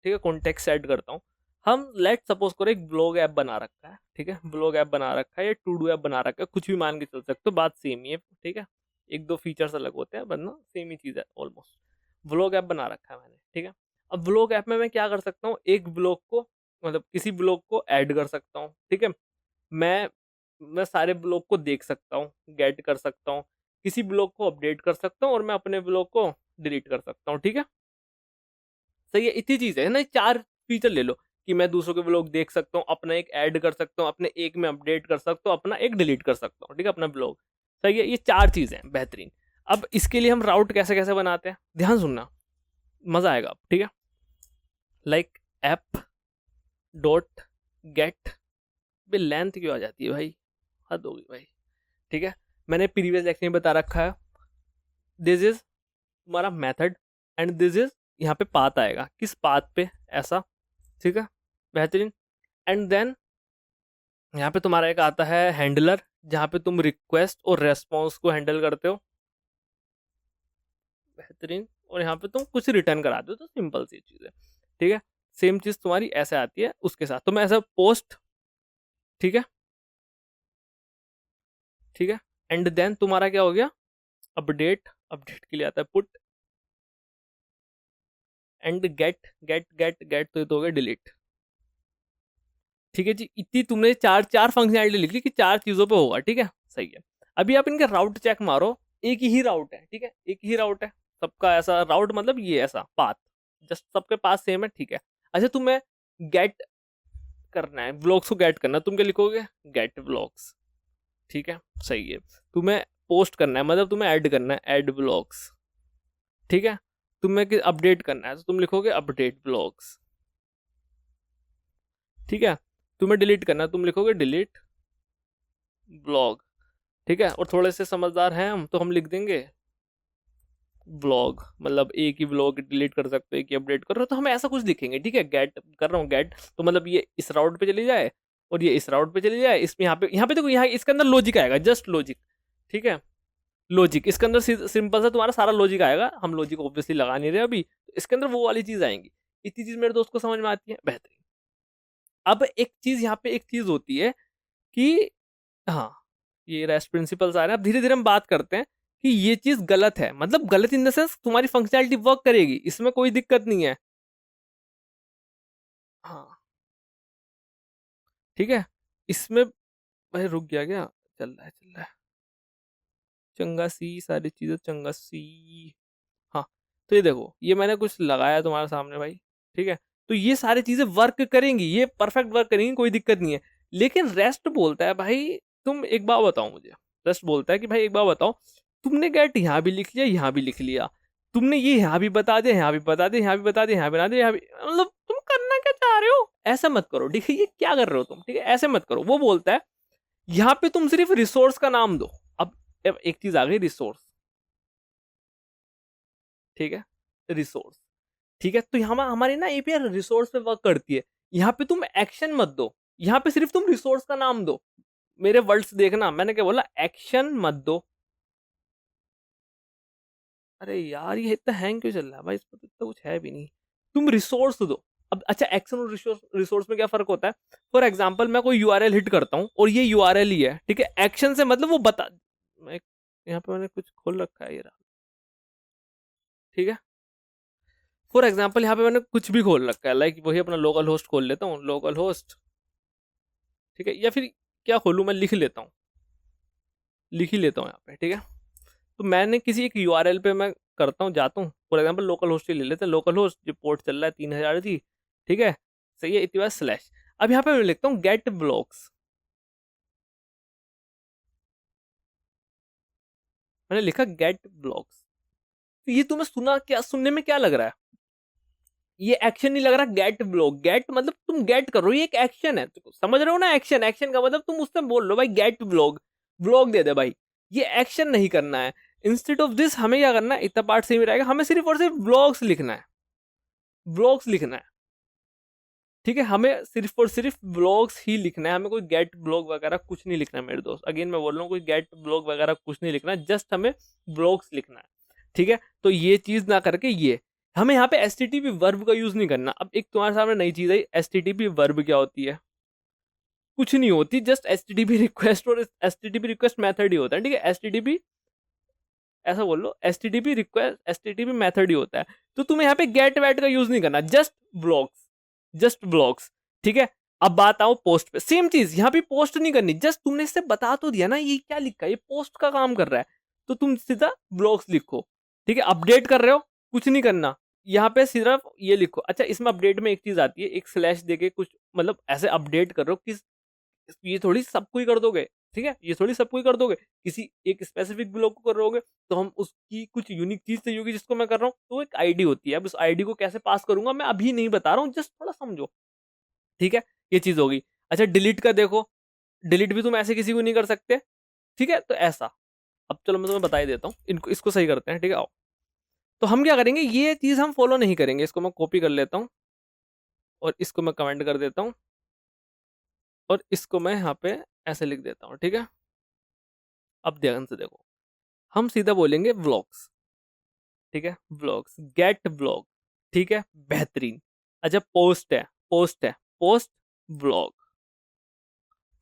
ठीक है, कॉन्टेक्स्ट ऐड करता हूँ। हम लेट सपोज करो एक ब्लॉग ऐप बना रखा है। ठीक है, ब्लॉग ऐप बना रखा है या टू डू ऐप बना रखा है, कुछ भी मान के चल सकते हो, बात सेम ही है। ठीक है, एक दो फीचर्स अलग होते हैं वरना सेम ही चीज है ऑलमोस्ट। ब्लॉग ऐप बना रखा है मैंने। ठीक है, अब ब्लॉग ऐप में मैं क्या कर सकता हूँ, एक ब्लॉग को, मतलब किसी ब्लॉग को ऐड कर सकता हूँ। ठीक है, मैं मैं सारे ब्लॉग को देख सकता हूँ, गेट कर सकता हूँ, किसी ब्लॉग को अपडेट कर सकता हूँ और मैं अपने ब्लॉग को डिलीट कर सकता हूँ। ठीक है, सही है, इतनी चीज है ना। ये चार फीचर ले लो कि मैं दूसरों के ब्लॉग देख सकता हूँ, अपना एक ऐड कर सकता हूँ, अपने एक में अपडेट कर सकता हूँ, अपना एक डिलीट कर सकता हूँ। ठीक है, अपना ब्लॉग। सही है, ये चार चीजें हैं, बेहतरीन। अब इसके लिए हम राउट कैसे कैसे बनाते हैं, ध्यान सुनना, मजा आएगा। ठीक है, लाइक ऐप डॉट गेट, बे लेंथ क्यों आ जाती है भाई, हद होगी भाई। ठीक है, मैंने प्रीवियस लेक्चर में बता रखा है, दिस इज तुम्हारा मेथड एंड दिस इज, यहाँ पे पाथ आएगा, किस पाथ पे, ऐसा। ठीक है, बेहतरीन। एंड देन यहाँ पे तुम्हारा एक आता है हैंडलर, जहाँ पे तुम रिक्वेस्ट और रेस्पॉन्स को हैंडल करते हो, बेहतरीन। और यहाँ पे तुम कुछ रिटर्न कराते हो, तो सिंपल सी चीज है। ठीक है, सेम चीज तुम्हारी ऐसे आती है उसके साथ, तो मैं ऐसा पोस्ट। ठीक है, ठीक है, एंड देन तुम्हारा क्या हो गया, अपडेट, अपडेट के लिए आता है put, and get get get get, तो ये तो हो गया डिलीट। ठीक है जी, इतनी तुमने चार चार फंक्शनैलिटी लिख ली कि चार चीजों पे होगा। ठीक है, सही है। अभी आप इनके राउट चेक मारो, एक ही राउट है। ठीक है, एक ही राउट है सबका, ऐसा राउट मतलब ये ऐसा पाथ, जस्ट सबके पास सेम है। ठीक है, अच्छा तुम्हें गेट करना है, ब्लॉग्स को गेट करना है, तुम क्या लिखोगे, गेट ब्लॉग्स। ठीक है, सही है। तुम्हें पोस्ट करना है, मतलब तुम्हें ऐड करना है, ऐड ब्लॉग्स। ठीक है, तुम्हें अपडेट करना है तो तुम लिखोगे अपडेट ब्लॉग्स। ठीक है, तुम्हें डिलीट करना है, तुम लिखोगे डिलीट ब्लॉग। ठीक है, और थोड़े से समझदार हैं हम, तो हम लिख देंगे ब्लॉग, मतलब एक ही ब्लॉग डिलीट कर सकते हो, एक ही अपडेट कर रहे हो, तो हम ऐसा कुछ लिखेंगे। ठीक है, गेट कर रहा हूँ, गेट तो मतलब ये इस राउट पे चली जाए और ये इस राउट पे चली जाए, इसमें यहाँ पे देखो, यहाँ इसके अंदर लॉजिक आएगा, जस्ट लॉजिक। ठीक है, लॉजिक इसके अंदर सिंपल सा तुम्हारा सारा लॉजिक आएगा, हम लॉजिक ऑब्वियसली लगा नहीं रहे अभी, तो इसके अंदर वो वाली चीज आएंगी। इतनी चीज मेरे दोस्त को समझ में आती है, बेहतरीन। अब एक चीज यहाँ पे, एक चीज होती है कि, हाँ, ये रेस्ट प्रिंसिपल्स आ रहे हैं, अब धीरे धीरे हम बात करते हैं कि ये चीज गलत है, मतलब गलत इन द सेंस तुम्हारी फंक्शनैलिटी वर्क करेगी, इसमें कोई दिक्कत नहीं है। हाँ, ठीक है, इसमें भाई रुक गया क्या, चल रहा है चल रहा है, चंगा सी सारी चीजें चंगा सी। हाँ, तो ये देखो, ये मैंने कुछ लगाया तुम्हारे सामने भाई। ठीक है, तो ये सारी चीजें वर्क करेंगी, ये परफेक्ट वर्क करेंगी, कोई दिक्कत नहीं है। लेकिन रेस्ट बोलता है भाई, तुम एक बात बताओ मुझे, रेस्ट बोलता है कि भाई एक बात बताओ, तुमने गेट यहाँ भी लिख लिया, यहाँ भी लिख लिया, तुमने ये यहाँ भी बता दिया, यहाँ भी बता दिया, यहाँ भी बता दिया, यहाँ बना दिया, यहाँ भी, मतलब तुम करना क्या चाह रहे हो, ऐसा मत करो। ठीक है, ये क्या कर रहे हो तुम, ठीक है, ऐसे मत करो। वो बोलता है यहाँ पे तुम सिर्फ रिसोर्स का नाम दो। अब एक चीज आ गई, रिसोर्स। ठीक है, रिसोर्स। ठीक है, तो यहाँ हमारी ना एपीआई रिसोर्स पे वर्क करती है। यहाँ पे तुम एक्शन मत दो, यहाँ पे सिर्फ तुम रिसोर्स का नाम दो। मेरे वर्ड्स देखना, मैंने क्या बोला, एक्शन मत दो। अरे यार, ये इतना हैंग क्यों चल रहा है भाई, इसमें तो इतना कुछ है भी नहीं। तुम रिसोर्स दो। अब अच्छा, एक्शन और रिसोर्स रिसोर्स में क्या फर्क होता है। फॉर एग्जाम्पल, मैं कोई यूआरएल हिट करता हूँ और ये यूआरएल ही है। ठीक है, एक्शन से मतलब वो बता, यहाँ पे मैंने कुछ खोल रखा है, ये रहा। ठीक है, फॉर एग्जाम्पल यहाँ पे मैंने कुछ भी खोल रखा है, लाइक वही अपना लोकल होस्ट खोल लेता हूँ, लोकल होस्ट। ठीक है, या फिर क्या खोलूँ, मैं लिख लेता हूँ, लिख ही लेता हूँ यहाँ पे। ठीक है, तो मैंने किसी एक यूआरएल पे मैं करता हूँ, जाता हूँ, फॉर एग्जाम्पल लोकल होस्ट ही ले लेते हैं, लोकल होस्ट जो पोर्ट चल रहा है 3000 थी। ठीक है, सही है, इतनी बार स्लैश। अब यहाँ पे मैं लिखता हूँ गेट ब्लॉक्स, मैंने लिखा गेट ब्लॉक्स। तो ये तुम्हें सुना क्या, सुनने में क्या लग रहा है, ये एक्शन नहीं लग रहा गेट ब्लॉग, गेट मतलब तुम गेट करो, ये एक एक्शन है, तो समझ रहे हो ना, एक्शन, एक्शन का मतलब तुम उससे बोल लो भाई गेट ब्लॉग, ब्लॉग दे दे भाई, ये एक्शन नहीं करना है। इंस्टेड ऑफ दिस हमें क्या करना है, इतना पार्ट सही रहेगा, हमें सिर्फ और सिर्फ ब्लॉग्स लिखना है, ब्लॉग्स लिखना है, ठीक है, हमें सिर्फ और सिर्फ ब्लॉग्स ही लिखना है, हमें कोई गेट ब्लॉग वगैरह कुछ नहीं लिखना है मेरे दोस्त, अगेन मैं बोल रहा हूँ कोई गेट ब्लॉग वगैरह कुछ नहीं लिखना है, जस्ट हमें ब्लॉग्स लिखना है, ठीक है। तो ये चीज ना करके ये हमें यहाँ पे S T T P verb का यूज नहीं करना। अब एक तुम्हारे सामने नई चीज आई, S T T P verb क्या होती है, कुछ नहीं होती, just S T T P request और S T T P request method ही होता है, ठीक है, एस टी टी पी ऐसा बोल लो, S T T P request S T T P method ही होता है। तो तुम्हें यहाँ पे गेट वेट का यूज नहीं करना, जस्ट ब्लॉक्स, जस्ट ब्लॉक्स, ठीक है। अब बात आओ पोस्ट पे, सेम चीज यहाँ पे पोस्ट नहीं करनी, जस्ट तुमने इससे बता तो दिया ना ये क्या लिखा है, ये पोस्ट का काम कर रहा है, तो तुम सीधा ब्लॉक्स लिखो, ठीक है। अपडेट कर रहे हो, कुछ नहीं करना, यहाँ पे सिर्फ ये लिखो। अच्छा, इसमें अपडेट में एक चीज आती है, एक स्लैश देके कुछ मतलब ऐसे अपडेट कर रहे हो किस, ये थोड़ी सबको ही कर दोगे, ठीक है, ये थोड़ी सबको ही कर दोगे, किसी एक स्पेसिफिक ब्लॉग को कर रहोगे तो हम उसकी कुछ यूनिक चीज चाहिए होगी जिसको मैं कर रहा हूँ, तो एक आईडी होती है, अब उस आईडी को कैसे पास करूंगा मैं अभी नहीं बता रहा हूँ, जस्ट थोड़ा समझो, ठीक है, ये चीज होगी। अच्छा, डिलीट का देखो, डिलीट भी तुम ऐसे किसी को नहीं कर सकते, ठीक है, तो ऐसा, अब चलो मैं तुम्हें बता ही देता हूँ, इनको इसको सही करते हैं, ठीक है, आओ। तो हम क्या करेंगे, ये चीज हम फॉलो नहीं करेंगे, इसको मैं कॉपी कर लेता हूँ और इसको मैं कमेंट कर देता हूँ और इसको मैं यहाँ पे ऐसे लिख देता हूँ, ठीक है। अब ध्यान से देखो, हम सीधा बोलेंगे व्लॉग्स, ठीक है, व्लॉग्स, गेट व्लॉग, ठीक है, बेहतरीन। अच्छा, पोस्ट है, पोस्ट है, पोस्ट व्लॉग,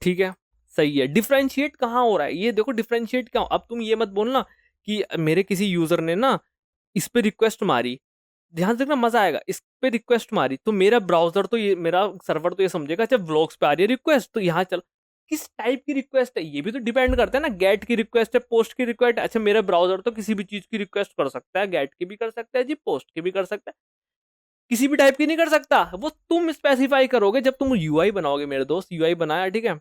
ठीक है, सही है। डिफरेंशिएट कहाँ हो रहा है, ये देखो डिफरेंशिएट क्या, अब तुम ये मत बोलना कि मेरे किसी यूजर ने ना इस पे रिक्वेस्ट मारी, ध्यान से देखना मजा आएगा, इस पे रिक्वेस्ट मारी तो मेरा ब्राउजर तो ये, मेरा सर्वर तो ये समझेगा अच्छा व्लॉग्स पे आ रही है रिक्वेस्ट, तो यहाँ चल, किस टाइप की रिक्वेस्ट है ये भी तो डिपेंड करता है ना, गेट की रिक्वेस्ट है, पोस्ट की रिक्वेस्ट, अच्छा मेरा ब्राउजर तो किसी भी चीज की रिक्वेस्ट कर सकता है, गेट की भी कर सकता है जी, पोस्ट की भी कर सकता है, किसी भी टाइप की नहीं कर सकता, वो तुम स्पेसिफाई करोगे जब तुम यूआई बनाओगे मेरे दोस्त, यूआई बनाया, ठीक है,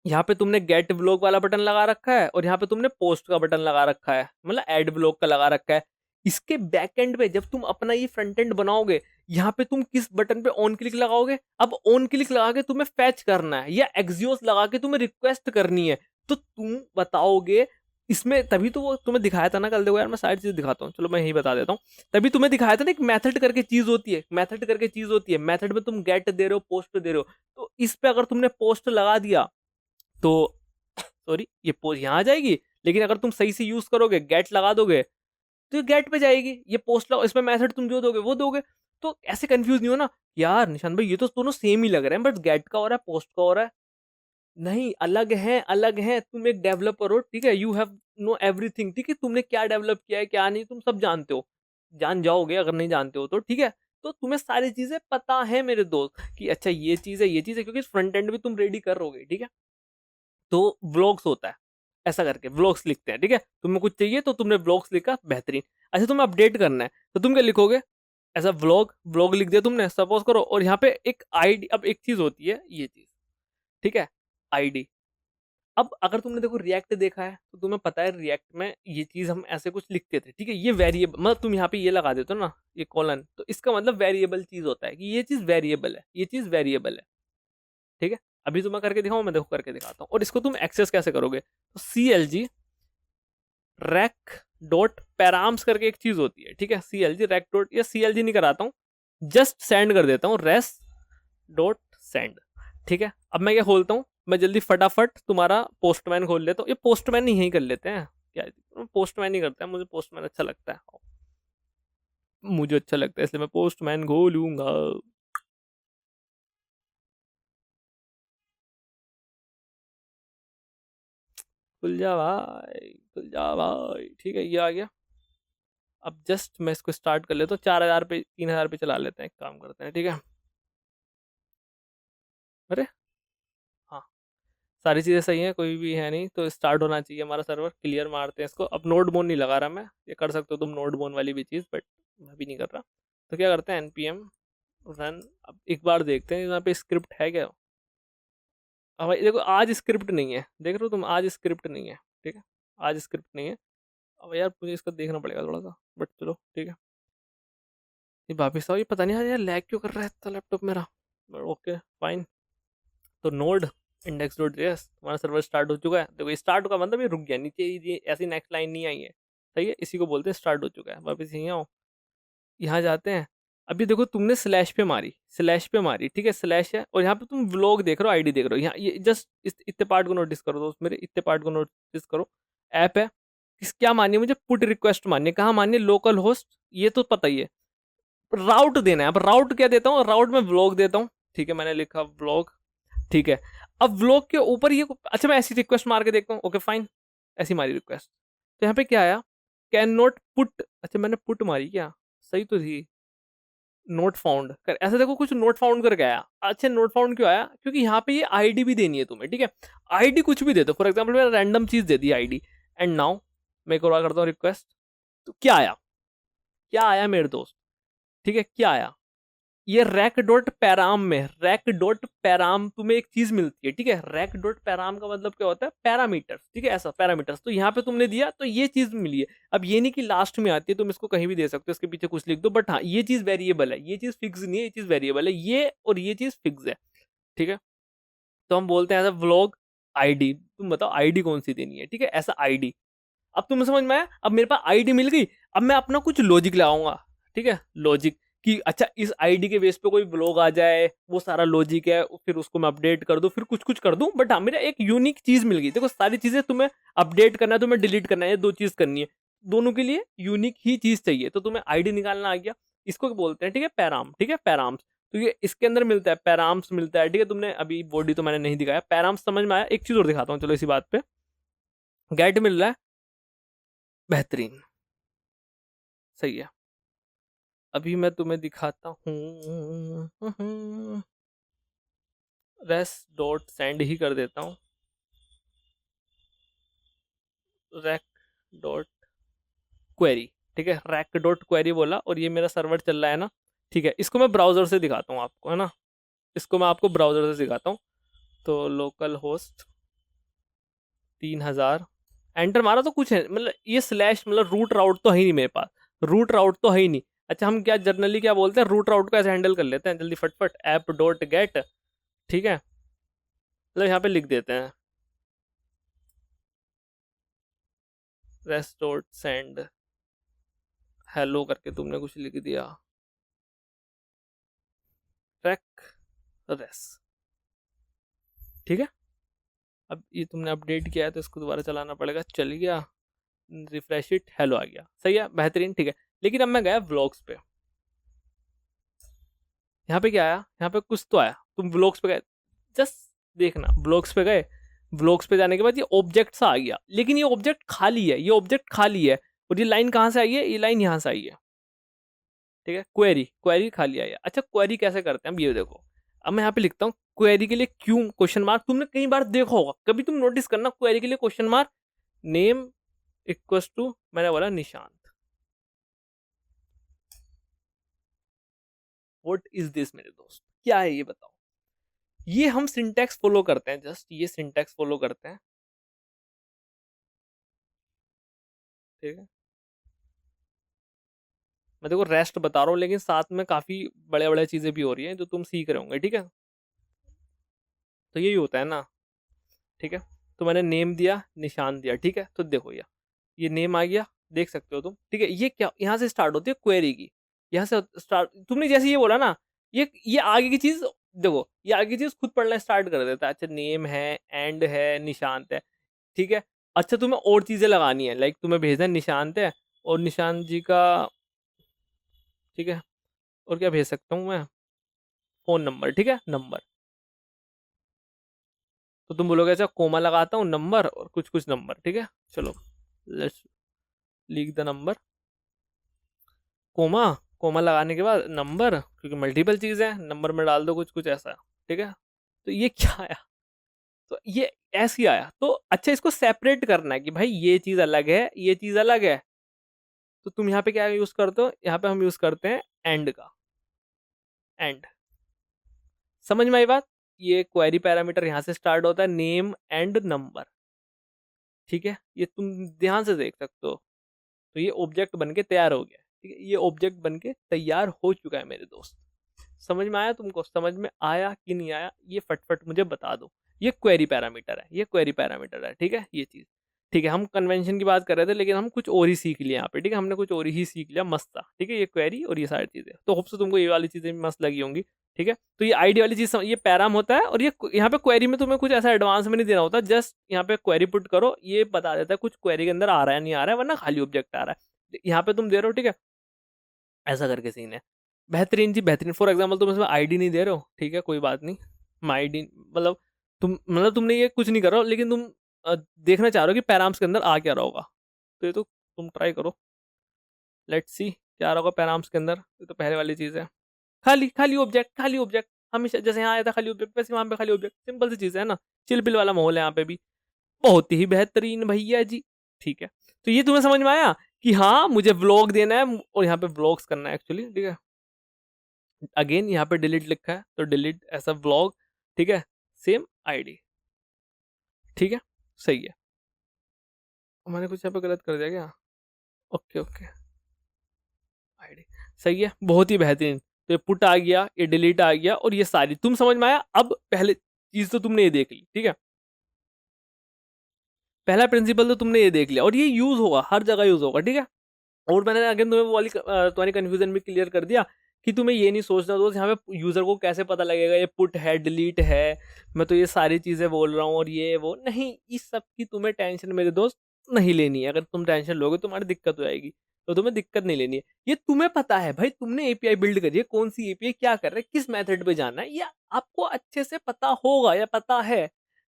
यहाँ पे तुमने गेट ब्लॉग वाला बटन लगा रखा है और यहाँ पे तुमने पोस्ट का बटन लगा रखा है, मतलब एड ब्लॉग का लगा रखा है। इसके बैक एंड पे जब तुम अपना ये फ्रंट एंड बनाओगे, यहाँ पे तुम किस बटन पे ऑन क्लिक लगाओगे, अब ऑन क्लिक लगा के तुम्हें फैच करना है या एक्सियोस लगा के तुम्हें रिक्वेस्ट करनी है, तो तुम बताओगे इसमें, तभी तो वो तुम्हें दिखाया था ना, कल देखो यार मैं सारी चीज दिखाता हूँ, चलो मैं यही बता देता हूँ, तभी तुम्हें दिखाया था ना, एक मेथड करके चीज होती है, मेथड करके चीज होती है, मेथड में तुम गेट दे रहे हो, पोस्ट दे रहे हो, तो इस पे अगर तुमने पोस्ट लगा दिया तो सॉरी ये पोस्ट यहाँ आ जाएगी, लेकिन अगर तुम सही से यूज करोगे, गेट लगा दोगे तो ये गेट पे जाएगी, ये पोस्ट लगाओ, इसमें मेथड तुम जो दोगे वो दोगे, तो ऐसे कंफ्यूज नहीं हो ना यार निशान भाई, ये तो दोनों सेम ही लग रहे हैं, बट गेट का हो रहा है, पोस्ट का हो रहा है, नहीं अलग है, अलग है, तुम एक डेवलपर हो, ठीक है, यू हैव नो एवरीथिंग, ठीक है, तुमने क्या डेवलप किया है क्या नहीं तुम सब जानते हो, जान जाओगे अगर नहीं जानते हो तो, ठीक है, तो तुम्हें सारी चीजें पता है मेरे दोस्त कि अच्छा ये चीज है, ये चीज है, क्योंकि फ्रंट एंड भी तुम रेडी कर रहोगे, ठीक है, तो व्लॉग्स होता है, ऐसा करके व्लॉग्स लिखते हैं, ठीक है, तुम्हें कुछ चाहिए तो तुमने व्लॉग्स लिखा, बेहतरीन। अच्छा, तुम्हें अपडेट करना है तो तुम क्या लिखोगे, ऐसा व्लॉग, व्लॉग लिख दिया तुमने सपोज करो, और यहाँ पे एक आईडी, अब एक चीज होती है ये चीज, ठीक है, आईडी। अब अगर तुमने देखो रिएक्ट देखा है तो तुम्हें पता है रिएक्ट में ये चीज हम ऐसे कुछ लिखते थे, ठीक है, ये वेरिएबल, मतलब तुम यहाँ पे ये लगा देते हो ना, ये कॉलन, तो इसका मतलब वेरिएबल चीज होता है कि ये चीज वेरिएबल है, ये चीज वेरिएबल है, ठीक है। अभी तो मैं करके दिखाऊं, मैं देखो करके दिखाता हूँ, और इसको तुम एक्सेस कैसे करोगे, तो C L G req dot params करके एक चीज होती है, ठीक है, C L G req dot, या सी एल जी नहीं कराता हूँ, जस्ट सेंड कर देता हूँ, रेस डॉट सेंड, ठीक है। अब मैं क्या खोलता हूँ, मैं जल्दी फटाफट तुम्हारा पोस्टमैन खोल लेता हूँ, ये पोस्टमैन ही यही कर लेते हैं क्या, पोस्टमैन ही करते हैं, मुझे पोस्टमैन अच्छा लगता है, मुझे अच्छा लगता है इसलिए मैं पोस्टमैन खोलूंगा। खुल जा भाई, खुल जा भाई, ठीक है, ये आ गया। अब जस्ट मैं इसको स्टार्ट कर लेता हूँ, 4,000 पे 3,000 पे चला लेते हैं, एक काम करते हैं, ठीक है। अरे हाँ, सारी चीज़ें सही हैं, कोई भी है नहीं, तो स्टार्ट होना चाहिए हमारा सर्वर, क्लियर मारते हैं इसको। अब नोड बोन नहीं लगा रहा मैं, ये कर सकते हो तुम नोड बोन वाली भी चीज़, बट मैं भी नहीं कर रहा, तो क्या करते हैं npm रन। अब एक बार देखते हैं यहाँ पे स्क्रिप्ट है क्या। अब भाई देखो आज स्क्रिप्ट नहीं है, देख रहे हो तुम, आज स्क्रिप्ट नहीं है, ठीक है, आज स्क्रिप्ट नहीं है। अब यार मुझे इसका देखना पड़ेगा थोड़ा सा, बट चलो ठीक है। ये वापिस आओ, ये पता नहीं यार लैग क्यों कर रहा है इतना लैपटॉप मेरा। Okay fine. तो नोड इंडेक्स डॉट जेएस तुम्हारा सर्वर स्टार्ट हो चुका है। देखो स्टार्ट का मतलब ये रुक गया, नीचे ये ऐसी नेक्स्ट लाइन नहीं आई है, सही है, इसी को बोलते हैं स्टार्ट हो चुका है। वापस यहीं आओ, यहाँ जाते हैं। अभी देखो तुमने स्लैश पे मारी, स्लैश पे मारी, ठीक है, स्लैश है, और यहाँ पे तुम व्लॉग देख रहे हो, आईडी देख रहे हो। यहाँ ये जस्ट इतने पार्ट को नोटिस करो दोस्त मेरे, इतने पार्ट को नोटिस करो। ऐप है, क्या मानिए मुझे, पुट रिक्वेस्ट मानिए, कहाँ मानिए, लोकल होस्ट, ये तो पता ही है। राउट देना है, अब राउट क्या देता हूँ, राउट में व्लॉग देता हूँ, ठीक है, मैंने लिखा व्लॉग, ठीक है। अब व्लॉग के ऊपर ये, अच्छा मैं ऐसी रिक्वेस्ट मार के देखता हूँ, ओके फाइन, ऐसी मारी रिक्वेस्ट, तो यहाँ पे क्या आया, कैन नॉट पुट, अच्छा मैंने पुट मारी क्या, सही तो थी, नोट फाउंड कर, ऐसा देखो कुछ नोट फाउंड करके आया। अच्छा नोट फाउंड क्यों आया, क्योंकि यहाँ पे ये आईडी भी देनी है तुम्हें, ठीक है, आईडी कुछ भी दे दो, फॉर एग्जाम्पल मैंने रैंडम चीज दे दी आईडी, एंड नाउ मैं करवा करता हूँ रिक्वेस्ट, तो क्या आया, क्या आया मेरे दोस्त, ठीक है, क्या आया, ये रैक डॉट पैराम में, रैक डॉट पैराम तुम्हें एक चीज मिलती है, ठीक है, रैक डॉट पैराम का मतलब क्या होता है, पैरामीटर्स, ठीक है, ऐसा पैरामीटर्स, तो यहाँ पे तुमने दिया तो ये चीज मिली है। अब ये नहीं कि लास्ट में आती है, तुम इसको कहीं भी दे सकते हो, इसके पीछे कुछ लिख दो, बट हाँ ये चीज वेरिएबल है, ये चीज फिक्स नहीं है, ये चीज वेरिएबल है, ये और ये चीज फिक्स है, ठीक है। तो हम बोलते हैं ऐसा व्लॉग आईडी, तुम बताओ आईडी कौन सी देनी है, ठीक है, ऐसा आईडी। अब तुम्हें समझ में आया, अब मेरे पास आईडी मिल गई, अब मैं अपना कुछ लॉजिक लगाऊंगा, ठीक है, लॉजिक कि अच्छा इस आईडी के बेस पे कोई ब्लॉग आ जाए, वो सारा लॉजिक है, फिर उसको मैं अपडेट कर दूं, फिर कुछ कुछ कर दूं, बट हाँ मेरा एक यूनिक चीज मिल गई। देखो सारी चीजें तुम्हें अपडेट करना है, तुम्हें डिलीट करना है, ये दो चीज करनी है, दोनों के लिए यूनिक ही चीज चाहिए, तो तुम्हें आईडी निकालना आ गया, इसको बोलते हैं, ठीक है, पैराम, ठीक है, पैराम्स। तो ये इसके अंदर मिलता है, पैराम्स मिलता है, ठीक है, तुमने अभी बॉडी तो मैंने नहीं दिखाया, पैराम्स समझ में आया। एक चीज और दिखाता हूँ चलो इसी बात पे, गेट मिल रहा है, बेहतरीन, सही है। अभी मैं तुम्हें दिखाता हूँ, रेस डॉट सेंड ही कर देता हूँ, रैक डॉट क्वेरी, ठीक है, रैक डॉट क्वेरी बोला, और ये मेरा सर्वर चल रहा है ना, ठीक है, इसको मैं ब्राउजर से दिखाता हूँ आपको, है ना, इसको मैं आपको ब्राउजर से दिखाता हूँ। तो लोकल होस्ट 3000, एंटर मारा तो कुछ है, मतलब ये स्लैश, मतलब रूट राउट तो है ही नहीं मेरे पास, रूट राउट तो है ही नहीं। अच्छा हम क्या जनरली क्या बोलते हैं, रूट राउट को ऐसे हैंडल कर लेते हैं जल्दी फटफट, ऐप डॉट गेट, ठीक है, मतलब यहाँ पे लिख देते हैं रेस्ट डॉट सेंड हेलो करके, तुमने कुछ लिख दिया, ट्रैक रेस, ठीक है। अब ये तुमने अपडेट किया है तो इसको दोबारा चलाना पड़ेगा, चल गया, रिफ्रेश इट, हेलो आ गया, सही है, बेहतरीन, ठीक है। लेकिन अब मैं गया व्लॉग्स पे, यहाँ पे क्या आया, यहाँ पे कुछ तो आया, तुम व्लॉग्स पे गए, जस्ट देखना, व्लॉग्स पे गए, व्लॉग्स पे जाने के बाद ये ऑब्जेक्ट सा आ गया, लेकिन ये ऑब्जेक्ट खाली है, ये ऑब्जेक्ट खाली है, और ये लाइन कहाँ से आई है, ये लाइन यहाँ से आई है, ठीक है, क्वेरी, क्वेरी खाली आई है। अच्छा क्वेरी कैसे करते हैं, अब ये देखो, अब मैं यहाँ पे लिखता हूँ क्वेरी के लिए क्यों क्वेश्चन मार्क, तुमने कई बार देखा होगा, कभी तुम नोटिस करना, क्वेरी के लिए question mark, name equals to, मैंने बोला निशांत, व्हाट इज दिस मेरे दोस्त, क्या है ये बताओ। ये हम सिंटैक्स फॉलो करते हैं, जस्ट ये सिंटैक्स फॉलो करते हैं, ठीक है। मैं देखो रेस्ट बता रहा हूँ, लेकिन साथ में काफी बड़े बड़े चीजें भी हो रही हैं जो तुम सीख रहे होंगे, ठीक है, तो यही होता है ना, ठीक है। तो मैंने नेम दिया, निशान दिया, ठीक है, तो देखो ये नेम आ गया, देख सकते हो तुम, ठीक है, ये क्या यहाँ से स्टार्ट होती है क्वेरी की, यहाँ से स्टार्ट, तुमने जैसे ये बोला ना, ये आगे की चीज, देखो ये आगे की चीज खुद पढ़ना स्टार्ट कर देता है। अच्छा नेम है, एंड है, निशांत है, ठीक है। अच्छा तुम्हें और चीजें लगानी है, लाइक तुम्हें भेजना है निशांत है, और निशांत जी का, ठीक है, और क्या भेज सकता हूँ मैं, फोन नंबर, ठीक है, नंबर, तो तुम बोलोगे अच्छा कोमा लगाता हूँ, नंबर और कुछ कुछ नंबर, ठीक है, चलो let's leak the number, comma, comma लगाने के बाद नंबर, क्योंकि मल्टीपल चीज है, नंबर में डाल दो कुछ कुछ ऐसा, ठीक है। तो ये क्या आया, तो ये ऐसे ही आया, तो अच्छा इसको सेपरेट करना है कि भाई ये चीज अलग है, ये चीज अलग है, तो तुम यहाँ पे क्या यूज करते हो, यहाँ पे हम यूज करते हैं एंड का, एंड, समझ में आई बात। ये क्वेरी पैरामीटर यहाँ से स्टार्ट होता है, नेम एंड नंबर, ठीक है, ये तुम ध्यान से देख सकते हो, तो ये ऑब्जेक्ट बन के तैयार हो गया। ठीक है, ये ऑब्जेक्ट बन के तैयार हो चुका है मेरे दोस्त। समझ में आया तुमको? समझ में आया कि नहीं आया ये फटफट मुझे बता दो। ये क्वेरी पैरामीटर है, ये क्वेरी पैरामीटर है, ठीक है ये चीज। ठीक है, हम कन्वेंशन की बात कर रहे थे लेकिन हम कुछ और ही सीख लिया यहाँ पे, ठीक है, हमने कुछ और ही सीख लिया, मस्त था, ठीक है, ये क्वेरी और ये सारी चीजें। तो होप से तुमको ये वाली चीजें भी मस्त लगी होंगी, ठीक है। तो ये आईडी वाली चीज ये पैराम होता है, और ये यहाँ पे क्वेरी में तुम्हें कुछ ऐसा एडवांस में नहीं देना होता, जस्ट यहाँ पे क्वेरी पुट करो, ये बता देता है कुछ क्वेरी के अंदर आ रहा है नहीं आ रहा है, वरना खाली ऑब्जेक्ट आ रहा है। यहाँ पे तुम दे रहे हो, ठीक है, ऐसा करके सीन है। बेहतरीन जी बेहतरीन। फॉर एग्जाम्पल तुम इसमें आईडी नहीं दे रहे हो, ठीक है, कोई बात नहीं, माई डी मतलब तुमने ये कुछ नहीं कर रहे हो, लेकिन तुम देखना चाह रहे हो कि पैराम्स के अंदर आ क्या रहा होगा। तो ये तो तुम ट्राई करो, लेट्स सी क्या आ रहा होगा पैराम्स के अंदर। ये तो पहले वाली चीज़ है, खाली खाली ऑब्जेक्ट, खाली ऑब्जेक्ट, हमेशा जैसे यहाँ आया था खाली ऑब्जेक्ट, वैसे वहाँ पे खाली ऑब्जेक्ट, सिंपल सी चीज़ है ना। चिलबिल वाला माहौल है यहाँ पे भी, बहुत ही बेहतरीन भैया जी। ठीक है, तो ये तुम्हें समझ में आया कि हाँ मुझे व्लॉग देना है और यहाँ पे व्लॉग्स करना है एक्चुअली, ठीक है। अगेन यहाँ पे डिलीट लिखा है तो डिलीट ऐसा व्लॉग, ठीक है, सेम आईडी, ठीक है, सही है। मैंने कुछ यहाँ पे गलत कर दिया क्या? ओके ओके, आईडी सही है, बहुत ही बेहतरीन। तो ये पुट आ गया, ये डिलीट आ गया, और ये सारी तुम समझ में आया। अब पहले चीज तो तुमने ये देख ली, ठीक है, पहला प्रिंसिपल तो तुमने ये देख लिया, और ये यूज होगा, हर जगह यूज होगा, ठीक है। और मैंने अगेन तुम्हें वो वाली तुम्हारी कंफ्यूजन भी क्लियर कर दिया कि तुम्हें ये नहीं सोचना दोस्त यहाँ पे यूजर को कैसे पता लगेगा ये पुट है डिलीट है, मैं तो ये सारी चीजें बोल रहा हूँ और ये वो नहीं, इस सब की तुम्हें टेंशन मेरे दोस्त नहीं लेनी है। अगर तुम टेंशन लोगे तो तुम्हारी दिक्कत हो जाएगी, तो तुम्हें दिक्कत नहीं लेनी है। ये तुम्हें पता है भाई, तुमने एपीआई बिल्ड करी है, कौन सी एपीआई क्या कर रहे हैं, किस मेथड पे जाना है, ये आपको अच्छे से पता होगा या पता है,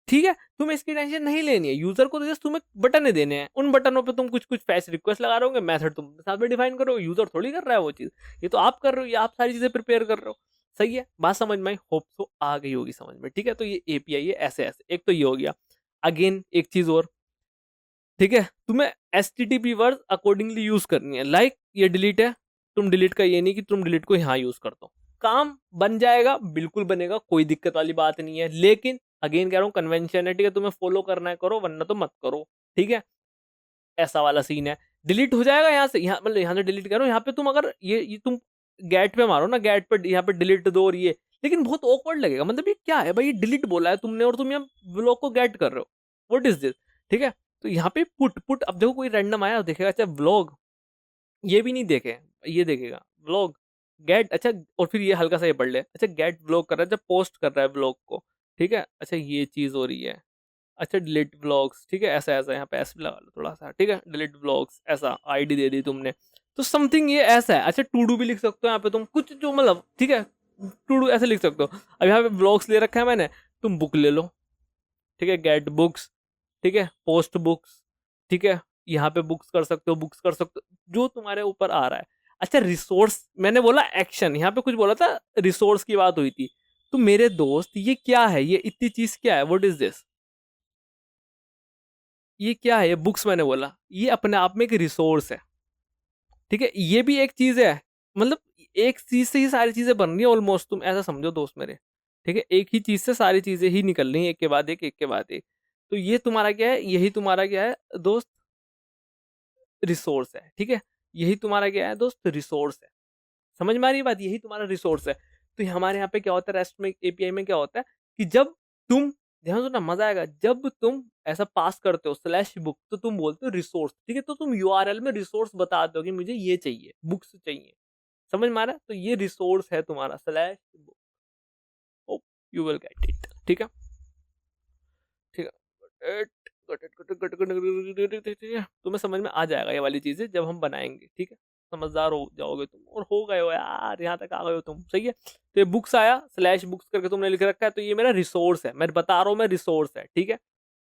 ठीक है। तुम्हें इसकी टेंशन नहीं लेनी है, यूजर को तो जस्ट तुम्हें बटन देने हैं, उन बटनों पे तुम कुछ कुछ फैच रिक्वेस्ट लगा रहे होगे, मेथड तुम साथ में डिफाइन करो, यूजर थोड़ी कर रहा है वो चीज, ये तो आप कर रहे हो, ये आप सारी चीजें प्रिपेयर कर रहे हो। सही है, बात समझ में आई, होप सो आ गई होगी समझ में, ठीक है। तो ये एपीआई है ऐसे ऐसे, एक तो ये हो गया। अगेन एक चीज और, ठीक है, तुम्हें S T T P word accordingly use करनी है, लाइक ये डिलीट है, तुम डिलीट का ये नहीं कि तुम डिलीट को यहाँ यूज कर दो, काम बन जाएगा, बिल्कुल बनेगा, कोई दिक्कत वाली बात नहीं है। लेकिन अगेन कह रहा हूँ कन्वेंशन है, ठीक है, तुम्हें फॉलो करना है करो, वरना तो मत करो, ठीक है, ऐसा वाला सीन है। डिलीट हो जाएगा यहाँ से, यहाँ मतलब यहाँ से डिलीट करो, यहाँ पे तुम अगर ये तुम गेट पे मारो ना, गेट पे यहाँ पे डिलीट दो और ये, लेकिन बहुत ऑकवर्ड लगेगा, मतलब ये क्या है भाई, ये डिलीट बोला है तुमने और तुम यहाँ ब्लॉक को गेट कर रहे हो, व्हाट इज दिस, ठीक है। तो यहाँ पे पुट पुट, अब देखो कोई रैंडम आया देखेगा, अच्छा व्लॉग, ये भी नहीं देखे, ये देखेगा व्लॉग गेट, अच्छा, और फिर ये हल्का सा ये पढ़ ले, अच्छा गेट व्लॉग कर रहा है, जब पोस्ट कर रहा है व्लॉग को, ठीक है, अच्छा ये चीज हो रही है, अच्छा डिलीट व्लॉग्स, ठीक है, ऐसा ऐसा यहाँ पे ऐसे भी लगा लो थोड़ा सा, ठीक है, डिलीट व्लॉग्स, ऐसा आईडी दे दी तुमने, तो समथिंग ये ऐसा है। अच्छा टू डू भी लिख सकते हो यहाँ पे तुम, कुछ जो मतलब, ठीक है, टू डू ऐसे लिख सकते हो। अब यहाँ पे व्लॉग्स ले रखा है मैंने, तुम बुक ले लो, ठीक है, गेट बुक्स, ठीक है, पोस्ट बुक्स, ठीक है, यहाँ पे बुक्स कर सकते हो, बुक्स कर सकते हो, जो तुम्हारे ऊपर आ रहा है। अच्छा रिसोर्स, मैंने बोला एक्शन, यहाँ पे कुछ बोला था रिसोर्स की बात हुई थी, तो मेरे दोस्त ये क्या है, ये इतनी चीज क्या है, व्हाट इज दिस, ये क्या है, ये बुक्स मैंने बोला, ये अपने आप में एक रिसोर्स है, ठीक है, ये भी एक चीज है, मतलब एक चीज से ही सारी चीजें बन रही है ऑलमोस्ट, तुम ऐसा समझो दोस्त मेरे, ठीक है, एक ही चीज से सारी चीजें ही निकल रही हैं, एक के बाद एक, एक के बाद एक। तो ये तुम्हारा क्या है, यही तुम्हारा क्या है दोस्त, रिसोर्स है, ठीक है, यही तुम्हारा क्या है दोस्त, रिसोर्स है। समझ में आ रही है बात, यही तुम्हारा रिसोर्स है। तो हमारे यहाँ पे क्या होता है, रेस्ट में एपीआई में क्या होता है कि जब तुम, ध्यान सुनना मजा आएगा, जब तुम ऐसा पास करते हो स्लैश बुक, तो तुम बोलते हो रिसोर्स, ठीक है, तो तुम यूआरएल में रिसोर्स बता दो कि मुझे ये चाहिए, बुक्स चाहिए। समझ में आ रहा है, तो ये रिसोर्स है तुम्हारा slash book, hope you will get it, ठीक है, ठीक है, ठीक है, तुम्हें समझ में आ जाएगा ये वाली चीजें जब हम बनाएंगे, ठीक है, समझदार हो जाओगे तुम, और हो गए हो यार, यहाँ तक आ गए हो तुम, सही है। तो ये बुक्स आया, स्लैश बुक्स करके तुमने लिख रखा है, तो ये मेरा रिसोर्स है, मैं बता रहा हूँ, मैं रिसोर्स है, ठीक है।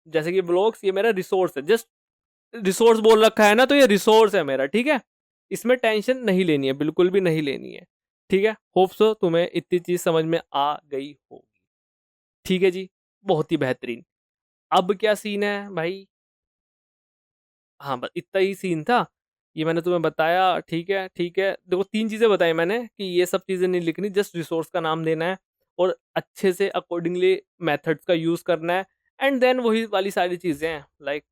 जैसे कि ब्लॉग्स, ये मेरा रिसोर्स है, जस्ट रिसोर्स बोल रखा है ना, तो ये रिसोर्स है मेरा, ठीक है, इसमें टेंशन नहीं लेनी है, बिल्कुल भी नहीं लेनी है, ठीक है। होप सो तुम्हें इतनी चीज समझ में आ गई होगी, ठीक है जी, बहुत ही बेहतरीन। अब क्या सीन है भाई, हाँ बस इतना ही सीन था, ये मैंने तुम्हें बताया, ठीक है, ठीक है, देखो तीन चीजें बताई मैंने कि ये सब चीजें नहीं लिखनी, जस्ट रिसोर्स का नाम देना है और अच्छे से अकॉर्डिंगली मेथड्स का यूज करना है, एंड देन वही वाली सारी चीजें हैं, लाइक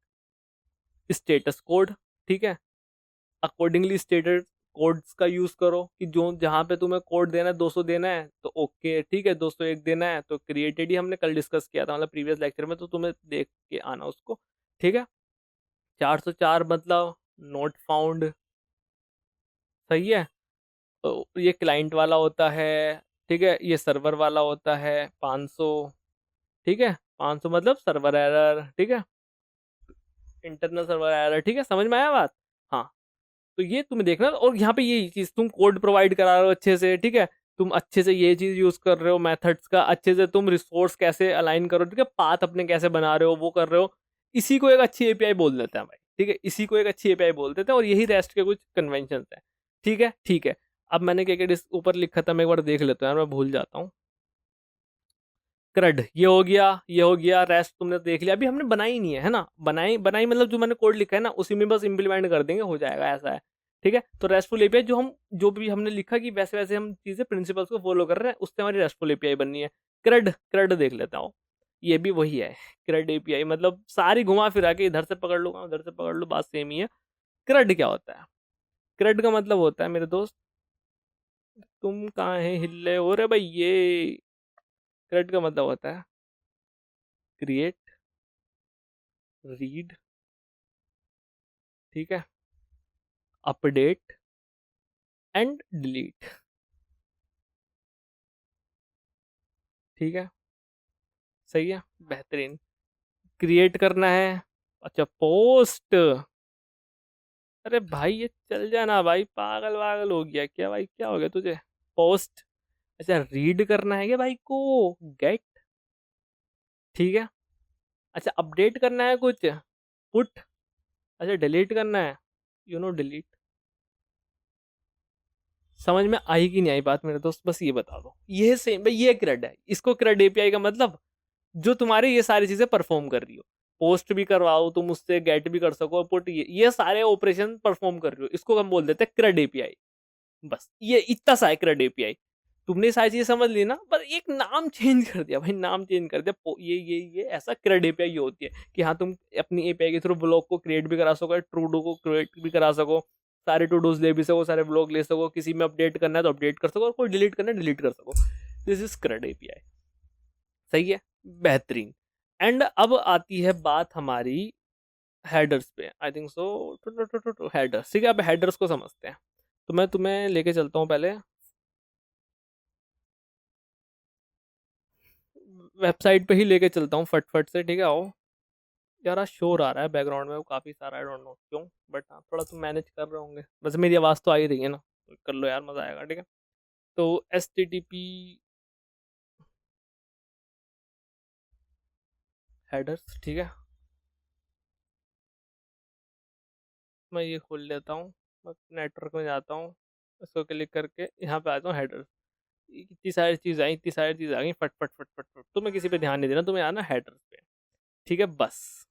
स्टेटस कोड, ठीक है, अकॉर्डिंगली स्टेटस कोड्स का यूज करो कि जो जहाँ पे तुम्हें कोड देना है 200 देना है तो ओके ठीक है, 201 देना है तो क्रिएटेड ही हमने कल डिस्कस किया था, मतलब प्रीवियस लेक्चर में, तो तुम्हें देख के आना उसको, ठीक है। 404 मतलब नोट फाउंड, सही है। तो ये क्लाइंट वाला होता है, ठीक है, ये सर्वर वाला होता है 500, ठीक है, 500 मतलब सर्वर एरर, ठीक है, इंटरनल सर्वर एरर, ठीक है, समझ में आया बात। हाँ, तो ये तुम्हें देखना, और यहाँ पे ये चीज तुम कोड प्रोवाइड करा रहे हो अच्छे से, ठीक है, तुम अच्छे से ये चीज यूज कर रहे हो मेथड्स का, अच्छे से तुम रिसोर्स कैसे अलाइन करो, ठीक है, पाथ अपने कैसे बना रहे हो वो कर रहे हो, इसी को एक अच्छी एपीआई बोल देते हैं भाई, ठीक है, इसी को एक अच्छी एपीआई बोल देते हैं, और यही रेस्ट के कुछ कन्वेंशन है, ठीक है, ठीक है। अब मैंने क्या क्या ऊपर लिखा था मैं एक बार देख लेता हूँ यार, मैं भूल जाता हूँ। क्रड ये हो गया, ये हो गया, रेस्ट तुमने देख लिया, अभी हमने बनाई नहीं है ना, बनाई बनाई मतलब जो मैंने कोड लिखा है ना उसी में बस इंप्लीमेंट कर देंगे, हो जाएगा, ऐसा है, ठीक है। तो रेस्टफुल एपीआई जो हम, जो भी हमने लिखा कि वैसे वैसे हम चीजें प्रिंसिपल्स को फॉलो कर रहे हैं, उससे हमारी रेस्टफुल एपीआई बननी है। क्रड क्रड देख लेता हूँ, ये भी वही है, क्रड एपीआई, मतलब सारी घुमा फिरा के इधर से पकड़ लूंगा उधर से पकड़ लूँ, बात सेम ही है। क्रड क्या होता है? क्रड का मतलब होता है मेरे दोस्त, तुम कहाँ है हिल्ले हो रहे भाई, ये क्रड का मतलब होता है क्रिएट, रीड, ठीक है, अपडेट एंड डिलीट, ठीक है, सही है, बेहतरीन। क्रिएट करना है, अच्छा पोस्ट, अरे भाई ये चल जाना भाई, पागल वागल हो गया क्या भाई, क्या हो गया तुझे? पोस्ट, अच्छा रीड करना है क्या भाई को? गेट, ठीक है, अच्छा अपडेट करना है कुछ, पुट, अच्छा डिलीट करना है, डिलीट। समझ में आई कि नहीं आई बात मेरे दोस्त, बस ये बता दो, ये सेम भाई, ये क्रेड है, इसको क्रेड एपीआई का मतलब जो तुम्हारे ये सारी चीजें परफॉर्म कर रही हो, पोस्ट भी करवाओ तुम उससे, गेट भी कर सको, पुट, ये सारे ऑपरेशन परफॉर्म कर रही हो, इसको हम बोल देते हैं क्रेड एपीआई। बस ये इतना सा है क्रेड एपीआई। तुमने ये सारी चीजें समझ ली ना, पर एक नाम चेंज कर दिया भाई, नाम चेंज कर दिया, ये ऐसा क्रेड एपीआई ये होती है कि हाँ तुम अपनी एपीआई के थ्रू ब्लॉग को क्रिएट भी करा सको, ट्रू डू को क्रिएट भी करा सको, सारे टू डूज ले भी सको, सारे ब्लॉग ले सको, किसी में अपडेट करना है तो अपडेट कर सको, और कोई डिलीट करना है डिलीट कर सको। दिस इज क्रेड एपीआई, सही है, बेहतरीन। एंड अब आती है बात हमारी हेडर्स पे, आई थिंक सो, हेडर्स, ठीक है, अब हेडर्स को समझते हैं। तो मैं तुम्हें लेके चलता हूँ पहले वेबसाइट पे ही लेके चलता हूँ फटफट से, ठीक है, आओ। यार आज शोर आ रहा है बैकग्राउंड में, वो काफ़ी सारा, आई डोंट नो क्यों, बट हाँ थोड़ा तुम मैनेज कर रहे होंगे, बस मेरी आवाज़ तो आ ही रही है ना, तो कर लो यार, मज़ा आएगा, ठीक है। तो HTTP हेडर्स, ठीक है, मैं ये खोल लेता हूँ, मैं नेटवर्क में जाता हूँ, इसको क्लिक करके यहाँ पे आता हूँ, हेडर्स, इतनी सारी चीज़ आई, इतनी सारी चीज़ आ गई, फट फट फट फट फट, तुम्हें किसी पे ध्यान नहीं देना, तुम्हें आना हेडर्स पे, ठीक है, बस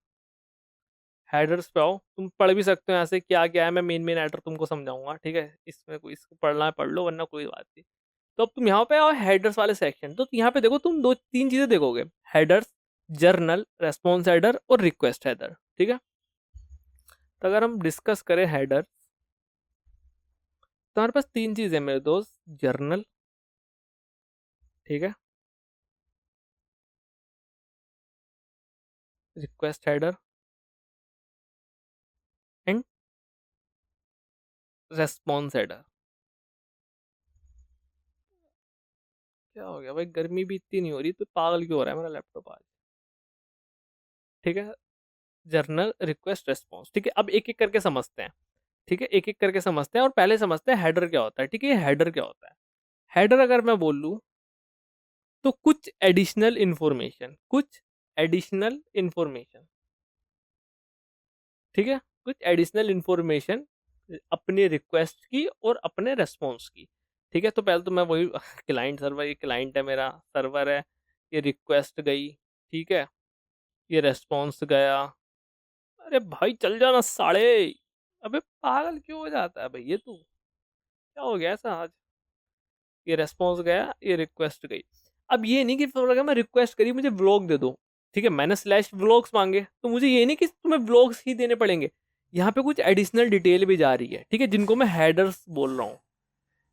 हेडर्स पे आओ, तुम पढ़ भी सकते हो ऐसे क्या क्या है, मैं मेन मेन हेडर तुमको समझाऊंगा, ठीक है, इसमें कोई, इसको पढ़ना है पढ़ लो, वरना कोई बात नहीं। तो अब तुम यहाँ पे आओ हेडर्स वाले सेक्शन, तो यहाँ पे देखो तुम दो तीन चीजें देखोगे, हेडर्स, जर्नल, रेस्पॉन्स हेडर और रिक्वेस्ट हेडर, ठीक है। तो अगर हम डिस्कस करें हेडर, तो हमारे पास तीन चीजें मेरे दोस्त, जर्नल, ठीक है, request header and response header. क्या हो गया भाई, गर्मी भी इतनी नहीं हो रही तो पागल क्यों हो रहा है मेरा लैपटॉप आज, ठीक है, जर्नल, रिक्वेस्ट, रेस्पॉन्स, ठीक है। अब एक एक करके समझते हैं, ठीक है, एक एक करके समझते हैं, और पहले समझते हैं हेडर क्या होता है, ठीक है, हेडर क्या होता है। हेडर अगर मैं बोल लूँ तो कुछ एडिशनल इंफॉर्मेशन, कुछ एडिशनल इंफॉर्मेशन, ठीक है, कुछ एडिशनल इंफॉर्मेशन अपने रिक्वेस्ट की और अपने रेस्पॉन्स की, ठीक है। तो पहले तो मैं वही क्लाइंट सर्वर, ये क्लाइंट है मेरा, सर्वर है, ये रिक्वेस्ट गई, ठीक है, ये रेस्पॉन्स गया, अरे भाई चल जाना साढ़े, अबे पागल क्यों हो जाता है भाई ये तू, क्या हो गया ऐसा आज, ये रेस्पॉन्स गया, ये रिक्वेस्ट गई। अब ये नहीं कि अगर मैं रिक्वेस्ट करी मुझे व्लॉग दे दो, ठीक है, मैंने स्लैश व्लॉग्स मांगे, तो मुझे ये नहीं कि तुम्हें व्लॉग्स ही देने पड़ेंगे, यहाँ पे कुछ एडिशनल डिटेल भी जा रही है, ठीक है, जिनको मैं हेडर्स बोल रहा हूँ।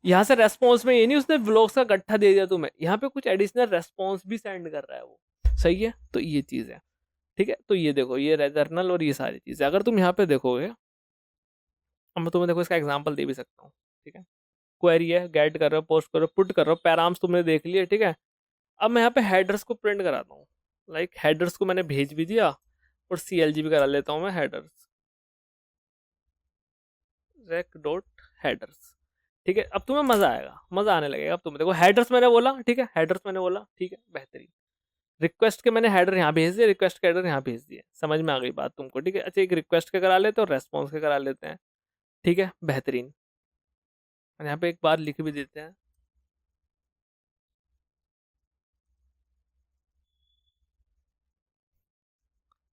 यहाँ से रेस्पॉन्स में ये नहीं उसने व्लॉग्स का गट्ठा दे दिया तुम्हें, यहाँ पे कुछ एडिशनल रेस्पॉन्स भी सेंड कर रहा है वो, सही है। तो ये चीज़ है, ठीक है। तो ये देखो, ये रेजर्नल और ये सारी चीज़ें अगर तुम यहाँ पे देखोगे, अब मैं तुम्हें देखो इसका एग्जांपल दे भी सकता हूँ, ठीक है। क्वेरी है, गेट कर रहे हो, पोस्ट कर रहे हो, पुट कर रहे हो, पैराम्स तुमने देख लिए, ठीक है। अब मैं यहाँ पे हेडर्स को प्रिंट कराता हूँ, लाइक हेडर्स को मैंने भेज भी दिया और CLG भी करा लेता हूँ मैं, हेडर्स रेक डॉट हेडर्स, ठीक है। अब तुम्हें मजा आएगा, मजा आने लगेगा। अब तुम्हें देखो हेडर्स मैंने बोला, ठीक है, हेडर्स मैंने बोला, ठीक है, बेहतरीन। रिक्वेस्ट के मैंने हेडर यहाँ भेज दिए, रिक्वेस्ट के हेडर यहाँ भेज दिए, समझ में आ गई बात तुमको, ठीक है। अच्छा, एक रिक्वेस्ट के करा लेते हैं और रेस्पॉन्स के करा लेते हैं, ठीक है, बेहतरीन। और यहाँ पे एक बार लिख भी देते हैं,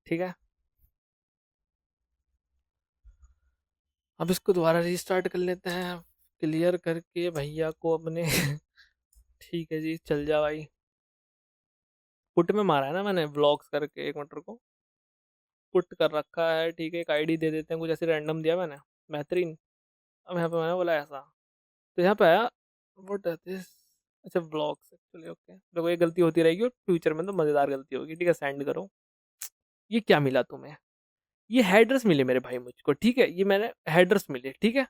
ठीक है। अब इसको दोबारा रीस्टार्ट कर लेते हैं, क्लियर करके भैया को अपने ठीक है जी, चल जा भाई। पुट में मारा है ना मैंने व्लॉग्स करके, एक मिनट को पुट कर रखा है, ठीक है। एक आईडी दे देते हैं, कुछ ऐसे रैंडम दिया मैंने, बेहतरीन। अब यहाँ पे मैंने बोला ऐसा, तो यहाँ पे आया व्हाट इज दिस, अच्छा व्लॉग्स एक्चुअली, ओके। देखो ये गलती होती रहेगी और फ्यूचर में तो मज़ेदार गलती होगी, ठीक है। सेंड करो, ये क्या मिला तुम्हें, ये हेडर्स मिले मेरे भाई मुझको, ठीक है। ये मैंने हेडर्स मिले, ठीक है।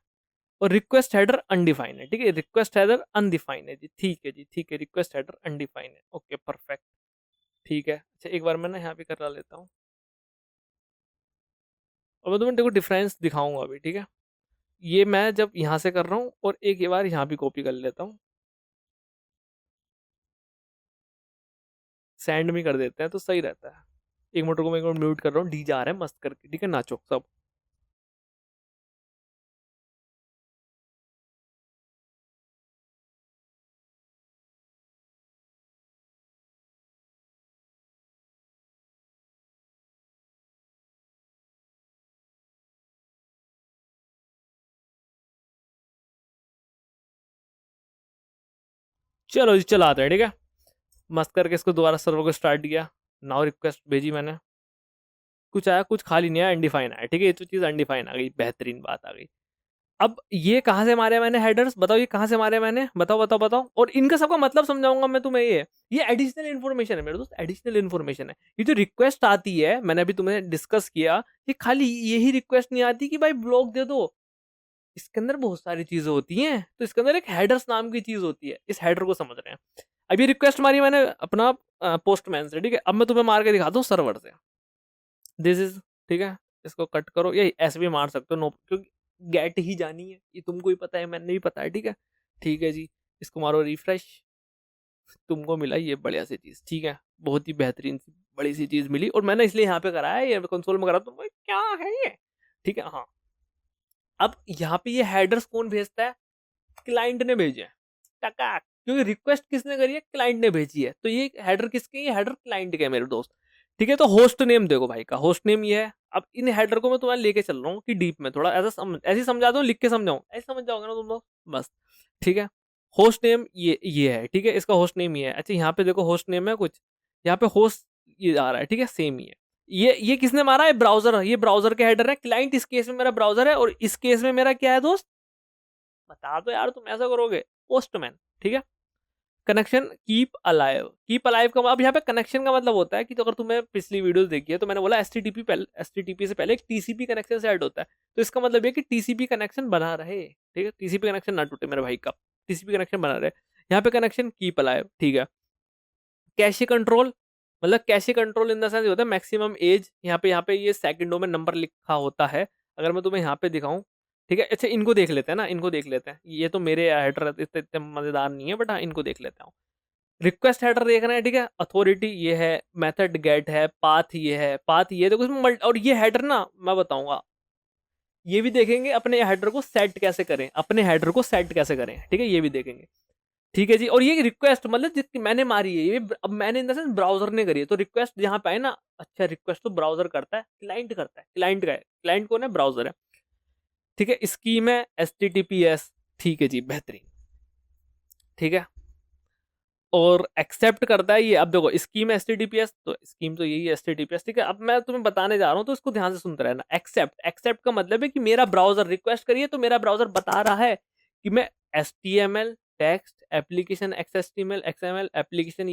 और रिक्वेस्ट हेडर अनडिफाइंड है, ठीक है, रिक्वेस्ट हेडर अनडिफाइंड है जी, ठीक है जी, ठीक है, रिक्वेस्ट हेडर अनडिफाइंड है, ओके परफेक्ट, ठीक है। अच्छा, एक बार मैं ना यहाँ पे करा लेता हूँ और मैं तुम्हें देखो डिफरेंस दिखाऊंगा अभी, ठीक है। ये मैं जब यहाँ से कर रहा हूँ और एक ये बार यहाँ भी कॉपी कर लेता हूँ, सैंड में कर देते हैं तो सही रहता है। एक मिनट को मैं एक मिनट म्यूट कर रहा हूँ, डीजे आ रहा है मस्त करके, ठीक है, नाचो सब। चलो जी, चलाते हैं, ठीक है। मस्त करके इसको दोबारा सर्वर को स्टार्ट किया, नाउ रिक्वेस्ट भेजी मैंने, कुछ आया, कुछ खाली नहीं आया, अनडिफाइन आया, ठीक है। ये तो चीज़ अनडिफाइन आ गई, बेहतरीन बात आ गई। अब ये कहाँ से मारे मैंने हेडर्स, बताओ ये कहाँ से मारे मैंने, बताओ बताओ बताओ। और इनका सबका मतलब समझाऊंगा मैं तुम्हें। ये एडिशनल इन्फॉर्मेशन है मेरे दोस्त, एडिशनल इन्फॉर्मेशन है। ये जो रिक्वेस्ट आती है, मैंने अभी तुम्हें डिस्कस किया, ये खाली यही रिक्वेस्ट नहीं आती कि भाई ब्लॉक दे दो, इसके अंदर बहुत सारी चीजें होती हैं। तो इसके अंदर एक हेडर्स नाम की चीज होती है, इस हेडर को समझ रहे हैं। अब ये रिक्वेस्ट मारी मैंने अपना पोस्टमैन से, ठीक है। अब मैं तुम्हें मार के दिखाता हूँ सर्वर से, दिस इज, ठीक है। इसको कट करो, ये ऐसे भी मार सकते हो, नो, क्योंकि गेट ही जानी है, ये तुमको ही पता है, मैंने भी पता है, ठीक है। ठीक है जी, इसको मारो रिफ्रेश, तुमको मिला ये बढ़िया सी चीज, ठीक है। बहुत ही बेहतरीन सी बड़ी सी चीज मिली, और मैंने इसलिए यहाँ पे कराया है, ये कंसोल में करा, तुम क्या है ये, ठीक है। हाँ, अब यहाँ पे ये हेडर्स कौन भेजता है, क्लाइंट ने भेजे हैं, टका, क्योंकि रिक्वेस्ट किसने करी है, क्लाइंट ने भेजी है। तो ये हेडर किसके, ये हेडर क्लाइंट के है मेरे दोस्त, ठीक है। तो होस्ट नेम देखो भाई का, होस्ट नेम ये है। अब इन हेडर को मैं तुम्हारे लेके चल रहा हूँ कि डीप में थोड़ा ऐसा ऐसे ही समझा दो, लिख के समझाऊं, ऐसे समझ जाओगे ना तुम लोग, बस, ठीक है। होस्ट नेम ये है, ठीक है, इसका होस्ट नेम ये है। अच्छा, यहाँ पे देखो होस्ट नेम है कुछ, यहाँ पे होस्ट ये आ रहा है, ठीक है, सेम ही है। ये किसने मारा है, ब्राउजर, ये ब्राउजर के हेडर है, क्लाइंट इस केस में मेरा ब्राउजर है, और इस केस में मेरा क्या है दोस्त, बता दो यार, तुम ऐसा करोगे, पोस्टमैन, ठीक है। Connection keep alive, keep alive का अब यहाँ पे कनेक्शन का मतलब होता है कि, तो अगर तुम्हें पिछली वीडियोस देखी है तो मैंने बोला एसटीटीपी से पहले एक टीसीपी कनेक्शन से ऐड होता है। तो इसका मतलब ये कि टीसीपी कनेक्शन बना रहे, ठीक है, टीसीपी कनेक्शन ना टूटे मेरे भाई का, टीसीपी कनेक्शन बना रहे। यहाँ पे कनेक्शन कीप अलाइव, ठीक है। कैशे कंट्रोल, मतलब cache control in the sense होता है मैक्सिमम एज, यहाँ पे ये सेकंडों में नंबर लिखा होता है। अगर मैं तुम्हें यहाँ पे दिखाऊं, ठीक है। अच्छा, इनको देख लेते हैं ना, इनको देख लेते हैं, ये तो मेरे हेडर इतने मजेदार नहीं है, बट हाँ इनको देख लेते हैं। रिक्वेस्ट हेडर देख रहे हैं, ठीक है। अथॉरिटी ये है, मेथड गेट है, पाथ ये है, पाथ ये देखो इसमें और ये हेडर ना मैं बताऊंगा, ये भी देखेंगे अपने हेडर को सेट कैसे करें, अपने हेडर को सेट कैसे करें, ठीक है, ये भी देखेंगे, ठीक है जी। और ये रिक्वेस्ट मतलब जितनी मैंने मारी है, ये अब मैंने इन द सेंस ब्राउजर ने करी है, तो रिक्वेस्ट जहां पे है ना, अच्छा रिक्वेस्ट तो ब्राउजर करता है, क्लाइंट करता है, क्लाइंट का है, क्लाइंट कौन है, ब्राउजर है, ठीक है। स्कीम है HTTPS, ठीक है जी, बेहतरीन, ठीक है। और एक्सेप्ट करता है ये। अब देखो स्कीम एचटीटीपीएस, तो स्कीम तो यही है एचटीटीपीएस, ठीक है। अब मैं तुम्हें बताने जा रहा हूँ तो इसको ध्यान से सुनते रहना। एक्सेप्ट, एक्सेप्ट का मतलब है कि मेरा ब्राउजर रिक्वेस्ट करिए तो मेरा ब्राउजर बता रहा है कि मैं HTML text application, XHTML XML application,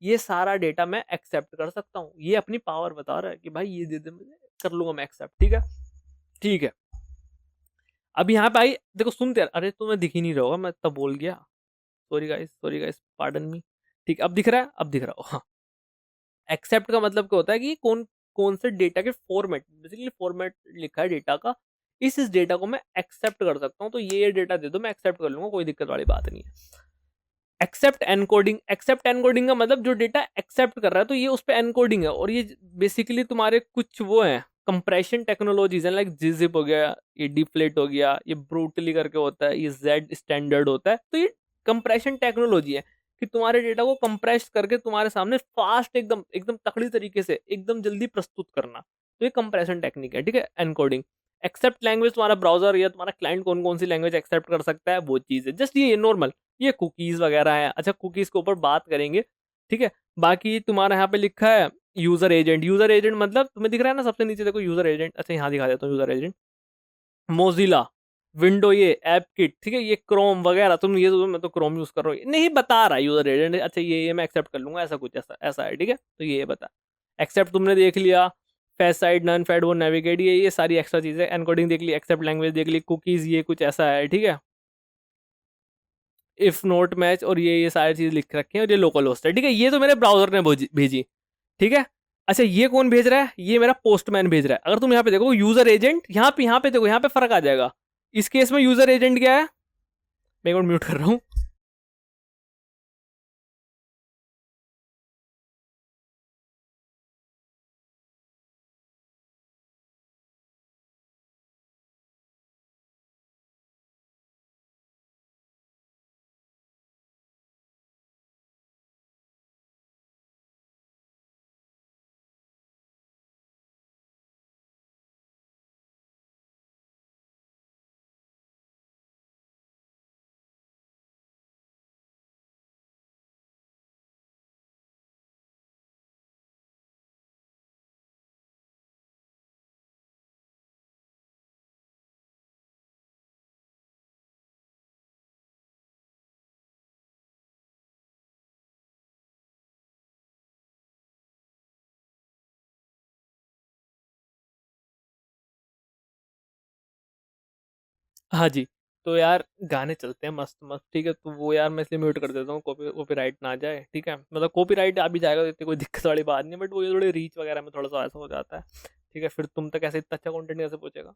ये सारा डेटा मैं एक्सेप्ट कर सकता हूँ। ये अपनी पावर बता रहा है कि भाई ये दे दे मुझे, कर लूंगा मैं एक्सेप्ट, ठीक है। ठीक है, अब यहाँ पे आई, देखो सुनते, अरे तुम्हें दिख ही नहीं रहा होगा, मैं तब बोल गया, सॉरी गाइस, पार्डन मी। ठीक, अब दिख रहा है, अब दिख रहा हो, हाँ। एक्सेप्ट का मतलब क्या होता है कि कौन कौन से डेटा के फॉर्मेट, बेसिकली फॉर्मेट लिखा है डेटा का, इस डेटा को मैं एक्सेप्ट कर सकता हूँ, तो ये डेटा दे दो मैं एक्सेप्ट कर लूंगा, कोई दिक्कत वाली बात नहीं है। एक्सेप्ट एनकोडिंग, एक्सेप्ट एनकोडिंग का मतलब जो डेटा एक्सेप्ट कर रहा है तो ये उस पर एनकोडिंग है, और ये बेसिकली तुम्हारे कुछ वो है कंप्रेशन टेक्नोलॉजीज है, लाइक जिप हो गया, ये डिफ्लेट हो गया, ये ब्रूटली करके होता है, ये जेड स्टैंडर्ड होता है, तो ये कंप्रेशन टेक्नोलॉजी है कि तुम्हारे डेटा को कंप्रेस करके तुम्हारे सामने फास्ट एकदम एकदम तकड़ी तरीके से एकदम जल्दी प्रस्तुत करना, तो ये कंप्रेशन टेक्निक है, ठीक है, एनकोडिंग। एक्सेप्ट लैंग्वेज, तुम्हारा ब्राउजर या तुम्हारा क्लाइंट कौन कौन सी लैंग्वेज एक्सेप्ट कर सकता है वो चीज़ है, जस्ट ये नॉर्मल, ये कुकीज वगैरह है। अच्छा, कुकीज के ऊपर बात करेंगे, ठीक है। बाकी तुम्हारा यहाँ पे लिखा है यूजर एजेंट, यूजर एजेंट मतलब तुम्हें दिख रहा है ना सबसे नीचे, देखो यूजर एजेंट, अच्छा यहाँ दिखा देता हूँ यूजर एजेंट, मोजिला, विंडो, ये ऐप किट, ठीक है, ये क्रोम वगैरह, तुम ये तो, मैं तो क्रोम यूज कर रहा हूँ, नहीं बता रहा यूजर एजेंट, अच्छा ये मैं एक्सेप्ट कर लूंगा, ऐसा कुछ ऐसा ऐसा है, ठीक है, तो ये बता। एक्सेप्ट तुमने देख लिया, फेस साइड नन फेड वो नेविगेट, ये सारी एक्स्ट्रा चीजें, एनकोडिंग देख ली, एक्सेप्ट लैंग्वेज देख ली, कुकीज ये कुछ ऐसा है, ठीक है, इफ नोट मैच, और ये सारी चीज लिख रखी है, और ये लोकल होस्ट है, ठीक है, ये तो मेरे ब्राउजर ने भेजी, ठीक है। अच्छा, ये कौन भेज रहा है, ये मेरा पोस्टमैन भेज रहा है। अगर तुम यहाँ पे देखो यूजर एजेंट, यहाँ पे देखो, यहाँ पे फर्क आ जाएगा। इस केस में यूजर एजेंट क्या है, मैं एक मिनट म्यूट कर रहा हूँ। हाँ जी, तो यार गाने चलते हैं मस्त मस्त, ठीक है, तो वो यार मैं इसलिए म्यूट कर देता हूँ, कॉपीराइट ना आ जाए, ठीक है, मतलब कॉपीराइट आ भी जाएगा तो इतनी कोई दिक्कत वाली बात नहीं, बट वो ये थोड़ी रीच वगैरह में थोड़ा सा ऐसा हो जाता है, ठीक है, फिर तुम तक ऐसे इतना अच्छा कंटेंट कैसे पहुंचेगा,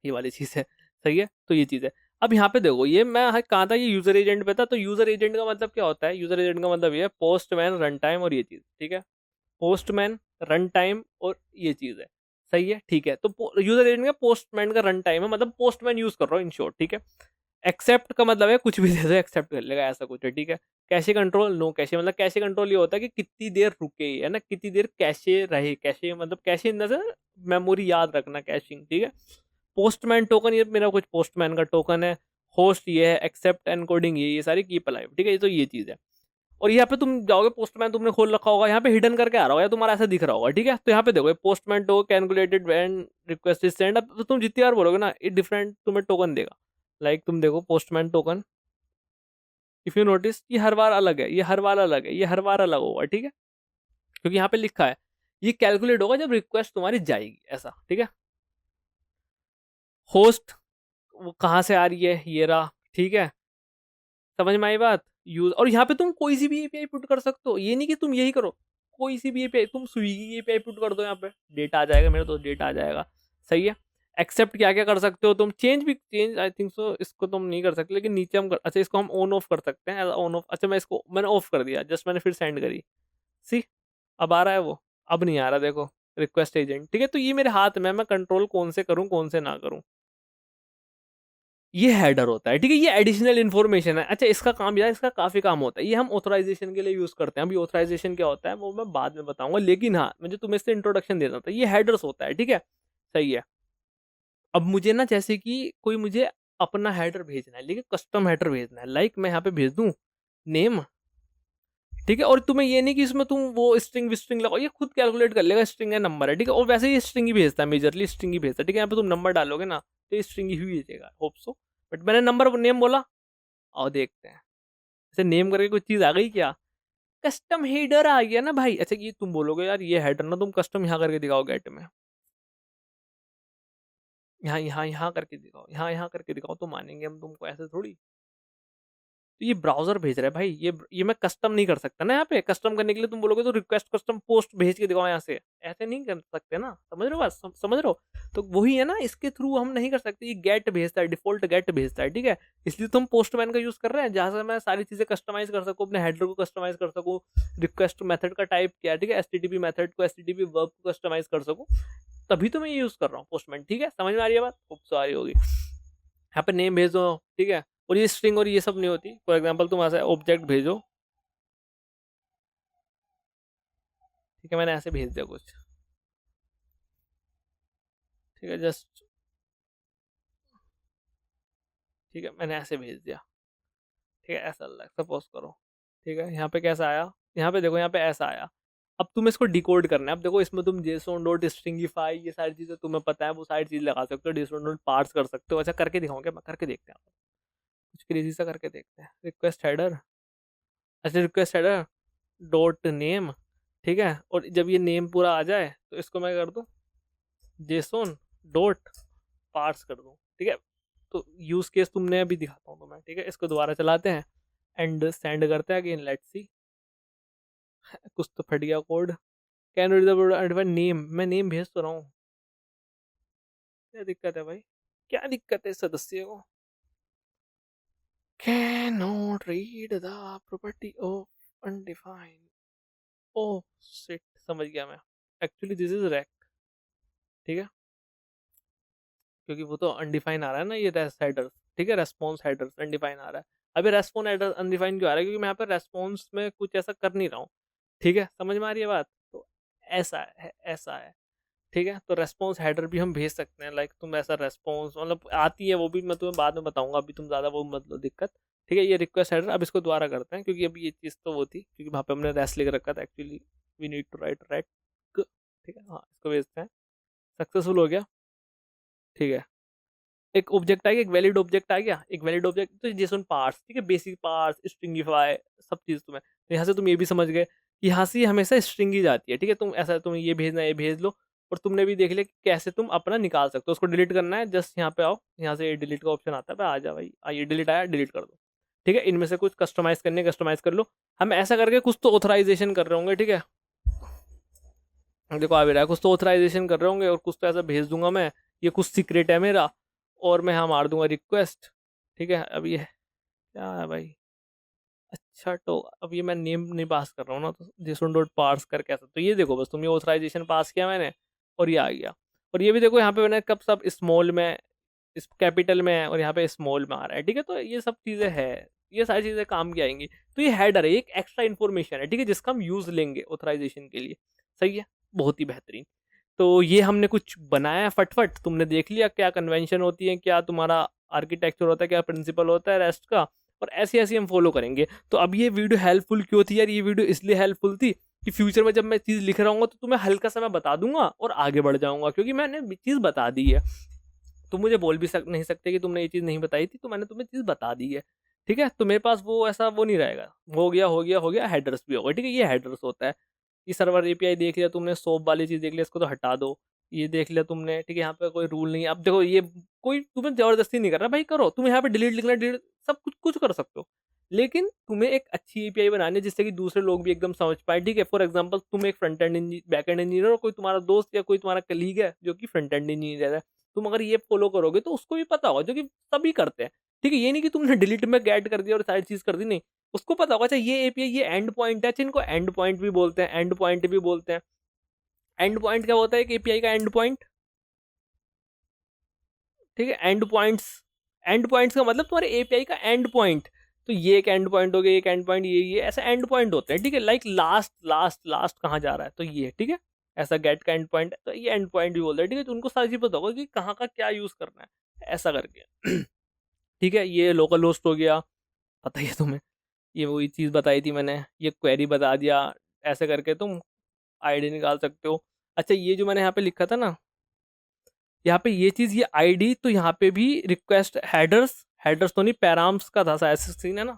ये वाली चीज़ है, सही है, तो ये चीज़ है। अब यहाँ पे देखो, ये मैं कहाँ था, ये यूजर एजेंट पे था, तो यूजर एजेंट का मतलब क्या होता है, यूजर एजेंट का मतलब ये है पोस्टमैन, रन टाइम और ये चीज़, ठीक है, पोस्टमैन, रन टाइम और ये चीज़ है, सही है, ठीक है, तो यूजर एजेंट का पोस्टमैन का रन टाइम है, मतलब पोस्टमैन यूज कर रहा हूँ इन शॉर्ट, ठीक है। एक्सेप्ट का मतलब है कुछ भी दे दो एक्सेप्ट कर लेगा, ऐसा कुछ है, ठीक है। कैशे कंट्रोल, नो कैशे, मतलब कैशे कंट्रोल ये होता है कि कितनी देर रुके, है ना, कितनी देर कैशे रहे, कैशे मतलब cache in the sense memory याद रखना, कैशिंग, ठीक है। पोस्टमैन टोकन, ये मेरा कुछ पोस्टमैन का टोकन है। होस्ट ये है, एक्सेप्ट एनकोडिंग ये सारी कीप अलाइव, ठीक है, तो ये चीज़ है। और यहाँ पे तुम जाओगे, पोस्टमैन तुमने खोल रखा होगा, यहाँ पे हिडन करके आ रहा होगा, तुम्हारा ऐसा दिख रहा होगा, ठीक है, तो यहाँ पे देखो Postman to calculated when request is send, अब तो तुम जितनी बार बोलोगे ना ये डिफरेंट तुम्हें टोकन देगा, लाइक तुम देखो postman token, if you notice ये हर बार अलग है, ये हर बार अलग है, ये हर बार अलग होगा, ठीक है, क्योंकि यहाँ पे लिखा है ये कैलकुलेट होगा जब रिक्वेस्ट तुम्हारी जाएगी, ऐसा, ठीक है। होस्ट वो कहाँ से आ रही है, ये रहा, ठीक है, समझ में आई बात। यूज, और यहाँ पे तुम कोई सी भी एपीआई पुट कर सकते हो, ये नहीं कि तुम यही करो, कोई सी भी एपीआई, तुम स्विगी की एपीआई पुट कर दो, यहाँ पे डेटा आ जाएगा, मेरा तो डेटा आ जाएगा, सही है। एक्सेप्ट क्या क्या कर सकते हो तुम, चेंज आई थिंक सो इसको तुम नहीं कर सकते, लेकिन नीचे हम अच्छा इसको हम ऑन ऑफ कर सकते हैं, ऑन ऑफ, अच्छा मैं इसको मैंने ऑफ कर दिया, जस्ट मैंने फिर सेंड करी, सी अब आ रहा है वो, अब नहीं आ रहा, देखो रिक्वेस्ट एजेंट, ठीक है, तो ये मेरे हाथ में, मैं कंट्रोल कौन से करूँ कौन से ना करूँ, ये हेडर होता है, ठीक है, ये एडिशनल इन्फॉर्मेशन है। अच्छा, इसका काम यार, इसका काफी काम होता है, ये हम ऑथराइजेशन के लिए यूज करते हैं, अभी ऑथराइजेशन क्या होता है वो मैं बाद में बताऊंगा, लेकिन हाँ मुझे तुम्हें इससे इंट्रोडक्शन देना था, ये हेडर्स होता है, ठीक है, सही है। अब मुझे ना जैसे कि कोई मुझे अपना हेडर भेजना है, लेकिन कस्टम हेडर भेजना है, लाइक मैं यहाँ पे भेज दूँ नेम, ठीक है, और तुम्हें ये नहीं कि इसमें तुम वो स्ट्रिंग विस्ट्रिंग लगाओ, ये खुद कैलकुलेट कर लेगा स्ट्रिंग है नंबर है, ठीक है, और वैसे ये स्ट्रिंग ही भेजता है, मेजरली स्ट्रिंग ही भेजता है, ठीक है, यहाँ पे तुम नंबर डालोगे ना तो ये स्ट्रिंग ही भेजेगा, होप सो। बट मैंने नंबर नेम बोला, और देखते हैं ऐसे नेम करके कुछ चीज आ गई क्या, कस्टम हेडर आ गया ना भाई। अच्छा ये तुम बोलोगे यार ये हेडर ना तुम कस्टम यहाँ करके दिखाओ गेट में, यहाँ यहाँ यहाँ करके दिखाओ, यहाँ यहाँ करके दिखाओ, तो मानेंगे हम तुमको, ऐसे थोड़ी। तो ये ब्राउजर भेज रहा है भाई, ये मैं कस्टम नहीं कर सकता ना, यहाँ पे कस्टम करने के लिए तुम बोलोगे तो रिक्वेस्ट कस्टम पोस्ट भेज के दिखाओ यहाँ से, ऐसे नहीं कर सकते ना, समझ रहे हो बात, समझ रहे हो। तो वही है ना, इसके थ्रू हम नहीं कर सकते, ये गेट भेजता है, डिफॉल्ट गेट भेजता है, ठीक है, इसलिए तो हम पोस्टमैन का यूज कर रहे हैं, जहां से मैं सारी चीजें कस्टमाइज कर सकूँ, अपने हेडर को कस्टमाइज कर सकूँ, रिक्वेस्ट मेथड का टाइप क्या है, ठीक है, एचटीटीपी मेथड को, एचटीटीपी वर्ब को कस्टमाइज कर सकूँ, तभी तो मैं ये यूज कर रहा हूँ पोस्टमैन, ठीक है, समझ में आ रही है बात, खूब सारी होगी। यहाँ पे नेम भेज दो, ठीक है, और ये स्ट्रिंग और ये सब नहीं होती, फॉर एग्जांपल तुम ऐसे ऑब्जेक्ट भेजो, ठीक है, मैंने ऐसे भेज दिया कुछ, ठीक है, जस्ट, ठीक है, मैंने ऐसे भेज दिया, ठीक है, ऐसा सपोज करो, ठीक है, यहाँ पे कैसा आया, यहाँ पे देखो, यहाँ पे ऐसा आया। अब तुम्हें इसको डिकोड करना है, अब देखो इसमें तुम जेसोन डॉट स्ट्रिंगिफाई ये सारी चीजें तुम्हें पता है, वो सारी चीज लगा सकते हो, जेसोन डॉट पार्स कर सकते हो। अच्छा करके दिखाऊंगा मैं, करके देखते हैं, कुछ क्रेजी सा करके देखते हैं। रिक्वेस्ट हेडर, अच्छा रिक्वेस्ट हेडर डॉट नेम, ठीक है, और जब ये नेम पूरा आ जाए तो इसको मैं कर दूं जेसोन डॉट पार्स कर दूं, ठीक है। तो यूज केस तुमने अभी दिखाता हूँ तुम्हें, ठीक है, इसको दोबारा चलाते हैं एंड सेंड करते हैं अगेन, लेट्स सी, कुछ तो फट गया code. Can read the name, मैं नेम भेज तो रहा हूँ, क्या दिक्कत है भाई, क्या दिक्कत है सदस्य को, can not read the property of undefined, oh shit, समझ गया मैं, एक्चुअली दिस इज रैक, ठीक है, क्योंकि वो तो अनडिफाइन आ रहा है ना, ये हेडर्स, ठीक है, रेस्पॉन्स हेडर्स अनडिफाइन आ रहा है। अभी रेस्पॉन्स हेडर अनडिफाइन क्यों आ रहा है, क्योंकि मैं यहाँ पर रेस्पॉन्स में कुछ ऐसा कर नहीं रहा हूँ, ठीक है, समझ में आ रही है बात, तो ऐसा है, ऐसा है, ठीक है। तो रेस्पॉन्स हेडर भी हम भेज सकते हैं, लाइक तुम ऐसा रेस्पॉन्स मतलब आती है, वो भी मैं तुम्हें बाद में बताऊंगा, अभी तुम ज़्यादा वो मतलब दिक्कत, ठीक है। ये रिक्वेस्ट हेडर, अब इसको दोबारा करते हैं, क्योंकि अभी ये चीज़ तो वो थी, क्योंकि वहाँ पे हमने रेस्ट लिख रखा था, actually we need to write req, ठीक है, हाँ इसको भेजते हैं, सक्सेसफुल हो गया, ठीक है। एक ऑब्जेक्ट आ गया, एक वैलिड ऑब्जेक्ट आ गया, एक वैलिड ऑब्जेक्ट, तो जेसन पार्ट्स, ठीक है, बेसिक पार्ट्स, स्ट्रिंगिफाई, सब चीज़ तुम्हें, तो यहाँ से तुम ये भी समझ गए कि यहाँ से हमेशा स्ट्रिंग ही जाती है, ठीक है, तुम ऐसा तुम्हें ये भेजना है, ये भेज लो, और तुमने भी देख लिया कि कैसे तुम अपना निकाल सकते हो, उसको डिलीट करना है, जस्ट यहाँ पे आओ, यहाँ से डिलीट का ऑप्शन आता है, आ जा भाई, आइए डिलीट आया, डिलीट कर दो, ठीक है। इनमें से कुछ कस्टमाइज करने कस्टमाइज कर लो, हम ऐसा करके कुछ तो ऑथराइजेशन कर रहे होंगे, ठीक है, देखो आ भी रहा है, कुछ तो ऑथराइजेशन कर रहे होंगे, और कुछ तो ऐसा भेज दूंगा मैं, ये कुछ सीक्रेट है मेरा, और मैं यहाँ मार दूंगा रिक्वेस्ट, ठीक है। अब ये क्या है भाई, अच्छा तो अब ये मैं नेम नहीं पास कर रहा हूँ ना, तो जेसन डॉट पार्स कर कैसा, तो ये देखो बस तुम, ये ऑथराइजेशन पास किया मैंने, और ये आ गया, और ये भी देखो यहाँ पे मैंने कब सब स्मॉल में, इस कैपिटल में है, और यहाँ पे स्मॉल में आ रहा है, ठीक है। तो ये सब चीज़ें है, ये सारी चीज़ें काम की आएंगी, तो ये हेडर है, एक एक्स्ट्रा इन्फॉर्मेशन है, ठीक है, जिसका हम यूज़ लेंगे ऑथराइजेशन के लिए, सही है, बहुत ही बेहतरीन। तो ये हमने कुछ बनाया फटफट, तुमने देख लिया क्या कन्वेंशन होती है, क्या तुम्हारा आर्किटेक्चर होता है, क्या प्रिंसिपल होता है रेस्ट का, और ऐसे ऐसे हम फॉलो करेंगे। तो अब ये वीडियो हेल्पफुल क्यों थी यार, ये वीडियो इसलिए हेल्पफुल थी कि फ्यूचर में जब मैं चीज़ लिख रहा हूँ तो तुम्हें हल्का सा मैं बता दूंगा और आगे बढ़ जाऊंगा, क्योंकि मैंने चीज़ बता दी है। तुम मुझे बोल भी नहीं सकते कि तुमने ये चीज़ नहीं बताई थी, तो मैंने तुम्हें चीज़ बता दी है, ठीक है। तो मेरे पास वो ऐसा वो नहीं रहेगा, हो गया हो गया हो गया, हेडर्स भी होगा, ठीक है, ये हेडर्स होता है। ये सर्वर एपीआई देख लिया तुमने, सोप वाली चीज़ देख लिया, इसको तो हटा दो। ये देख लिया तुमने, ठीक है, यहाँ पे कोई रूल नहीं है। अब देखो ये कोई तुम्हें जबरदस्ती नहीं कर रहा भाई, करो, तुम यहाँ पे डिलीट लिखना, डिलीट सब कुछ कुछ कर सकते हो, लेकिन तुम्हें एक अच्छी एपीआई बनानी है जिससे कि दूसरे लोग भी एकदम समझ पाए, ठीक है। फॉर एग्जांपल तुम एक front end back and engineer हो, कोई तुम्हारा दोस्त या कोई तुम्हारा कलीग है जो कि फ्रंट एंड इंजीनियर है, तुम अगर ये फॉलो करोगे तो उसको भी पता होगा, जो कि सभी करते हैं, ठीक है। ये नहीं कि तुमने डिलीट में गेट कर दिया और सारी चीज़ कर दी, नहीं, उसको पता होगा अच्छा ये एपीआई ये एंड पॉइंट है, अच्छा इनको एंड पॉइंट भी बोलते हैं, एंड पॉइंट भी बोलते हैं। एंड पॉइंट क्या होता है, एक एपीआई का एंड पॉइंट, ठीक है, एंड पॉइंट्स, एंड पॉइंट्स का मतलब तुम्हारे एपीआई का एंड पॉइंट, तो ये एक एंड पॉइंट हो गया, एक एंड पॉइंट, ये ऐसा एंड पॉइंट होते हैं, ठीक है। लाइक लास्ट लास्ट लास्ट कहाँ जा रहा है, तो ये, ठीक है, ऐसा गेट का एंड पॉइंट है, तो ये एंड पॉइंट भी बोलते हैं, ठीक है। तो उनको सारी चीज पता होगा कि कहाँ का क्या यूज करना है, ऐसा करके ठीक है। ये लोकल होस्ट हो गया, पता ही है तुम्हें, ये वही चीज़ बताई थी मैंने, ये क्वेरी बता दिया, ऐसे करके तुम आईडी निकाल सकते हो। अच्छा ये जो मैंने यहाँ पे लिखा था ना, यहाँ पे ये चीज़, ये आईडी, तो यहाँ पे भी रिक्वेस्ट हेडर्स, हेडर्स तो नहीं, पैराम्स का था ऐसा सीन है ना।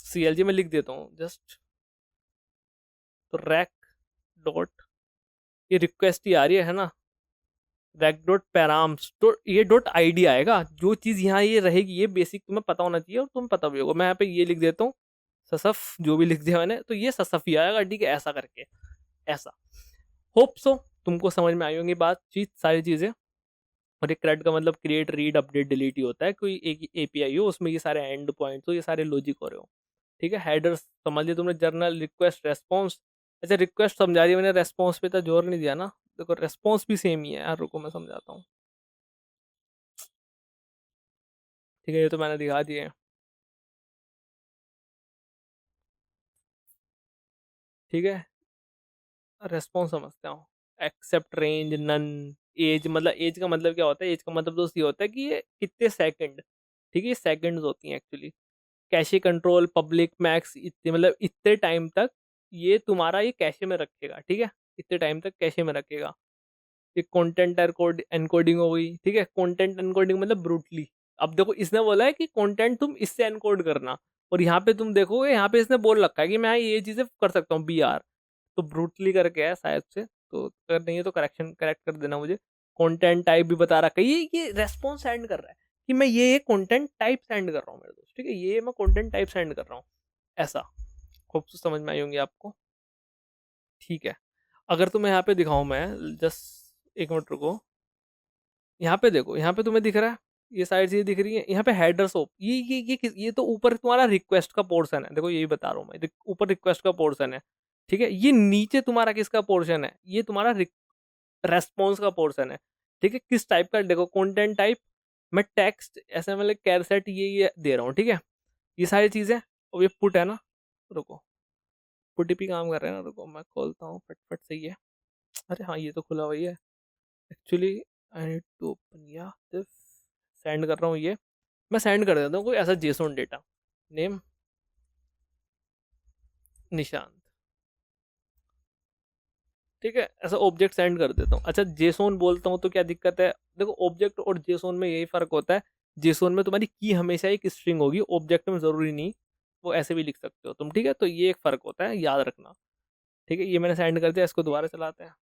सीएलजी में लिख देता हूँ जस्ट, तो रैक डॉट, ये रिक्वेस्ट ही आ रही है ना, रैक डॉट पैराम्स, तो ये डॉट आईडी आएगा। जो चीज़ यहाँ ये रहेगी, ये बेसिक तुम्हें पता होना चाहिए और तुम्हें पता भी होगा। मैं यहाँ पे ये लिख देता हूँ ससफ, जो भी लिख दिया मैंने, तो ये ससफ ही आएगा, ठीक है, ऐसा करके, ऐसा। होप सो तुमको समझ में आई होंगी बात चीज, सारी चीजें। और एक CRUD का मतलब क्रिएट रीड अपडेट डिलीट ही होता है, कोई एक एपीआई हो उसमें ये सारे एंड पॉइंट्स हो, ये सारे लॉजिक हो रहे हो, ठीक है। हेडर्स समझ लिया तुमने, जर्नल, रिक्वेस्ट, रेस्पॉन्स। अच्छा रिक्वेस्ट समझा दिया मैंने, रेस्पॉन्स पे तो जोर नहीं दिया ना। देखो रेस्पॉन्स भी सेम ही है यार, रुको मैं समझाता हूँ, ठीक है, ये तो मैंने दिखा दिए, ठीक है। रेस्पॉन्स समझते हो, एक्सेप्ट, रेंज, नन, एज, मतलब एज का मतलब क्या होता है, एज का मतलब दोस्त ये होता है कि ये कितने सेकंड, ठीक है, ये सेकंड्स होती हैं actually. Cache control, public, max, इतने मतलब इतने टाइम तक ये तुम्हारा ये कैशे में रखेगा, ठीक है, इतने टाइम तक कैशे में रखेगा। ये कंटेंट एनकोडिंग हो गई, ठीक है, कंटेंट एनकोडिंग मतलब ब्रूटली। अब देखो इसने बोला है कि कंटेंट तुम इससे एनकोड करना, और यहाँ पे तुम देखोगे यहाँ पे इसने बोल रखा है कि मैं ये चीजें कर सकता हूँ BR, तो ब्रूटली करके है शायद से, तो अगर नहीं है तो करेक्शन करेक्ट कर देना मुझे। कंटेंट टाइप भी बता रखा है, ये रेस्पॉन्स सेंड कर रहा है कि मैं ये कंटेंट टाइप सेंड कर रहा हूँ मेरे दोस्त, ठीक है, ये मैं कंटेंट टाइप सेंड कर रहा हूँ, ऐसा। होप तो समझ में आई होंगी आपको, ठीक है। अगर तुम्हें यहाँ पे दिखाऊं मैं, जस्ट एक मिनट रुको, यहाँ पे देखो, यहाँ पे तुम्हें दिख रहा है, ये सारी चीजें दिख रही है, यहाँ पे हेडर सोप, ये तो ऊपर तुम्हारा रिक्वेस्ट का पोर्शन है, देखो यही बता रहा हूँ मैं, ऊपर रिक्वेस्ट का पोर्शन है, ठीक है। ये नीचे तुम्हारा किसका पोर्शन है, ये तुम्हारा रेस्पॉन्स का पोर्शन है, ठीक है। किस टाइप का, देखो कंटेंट टाइप, मैं टेक्स्ट ऐसे मतलब कैरसेट ये दे रहा हूँ, ठीक है, ये सारी चीजें। और ये पुट है ना, रुको, पुट भी काम कर रहे हैं ना, रुको मैं खोलता हूँ फटफट से ये, अरे हाँ ये तो खुला हुआ ही है actually, I need to open या दिस, सेंड कर रहा हूँ ये, मैं सेंड कर देता हूँ कोई ऐसा जेसोन डेटा, नेम निशांत, ठीक है, ऐसा ऑब्जेक्ट सेंड कर देता हूँ। अच्छा जेसोन बोलता हूँ तो क्या दिक्कत है, देखो ऑब्जेक्ट और जेसोन में यही फर्क होता है, जेसोन में तुम्हारी की हमेशा एक स्ट्रिंग होगी, ऑब्जेक्ट में जरूरी नहीं, वो ऐसे भी लिख सकते हो तुम, ठीक है, तो ये एक फर्क होता है, याद रखना, ठीक है। ये मैंने सेंड कर दिया, इसको दोबारा चलाते हैं,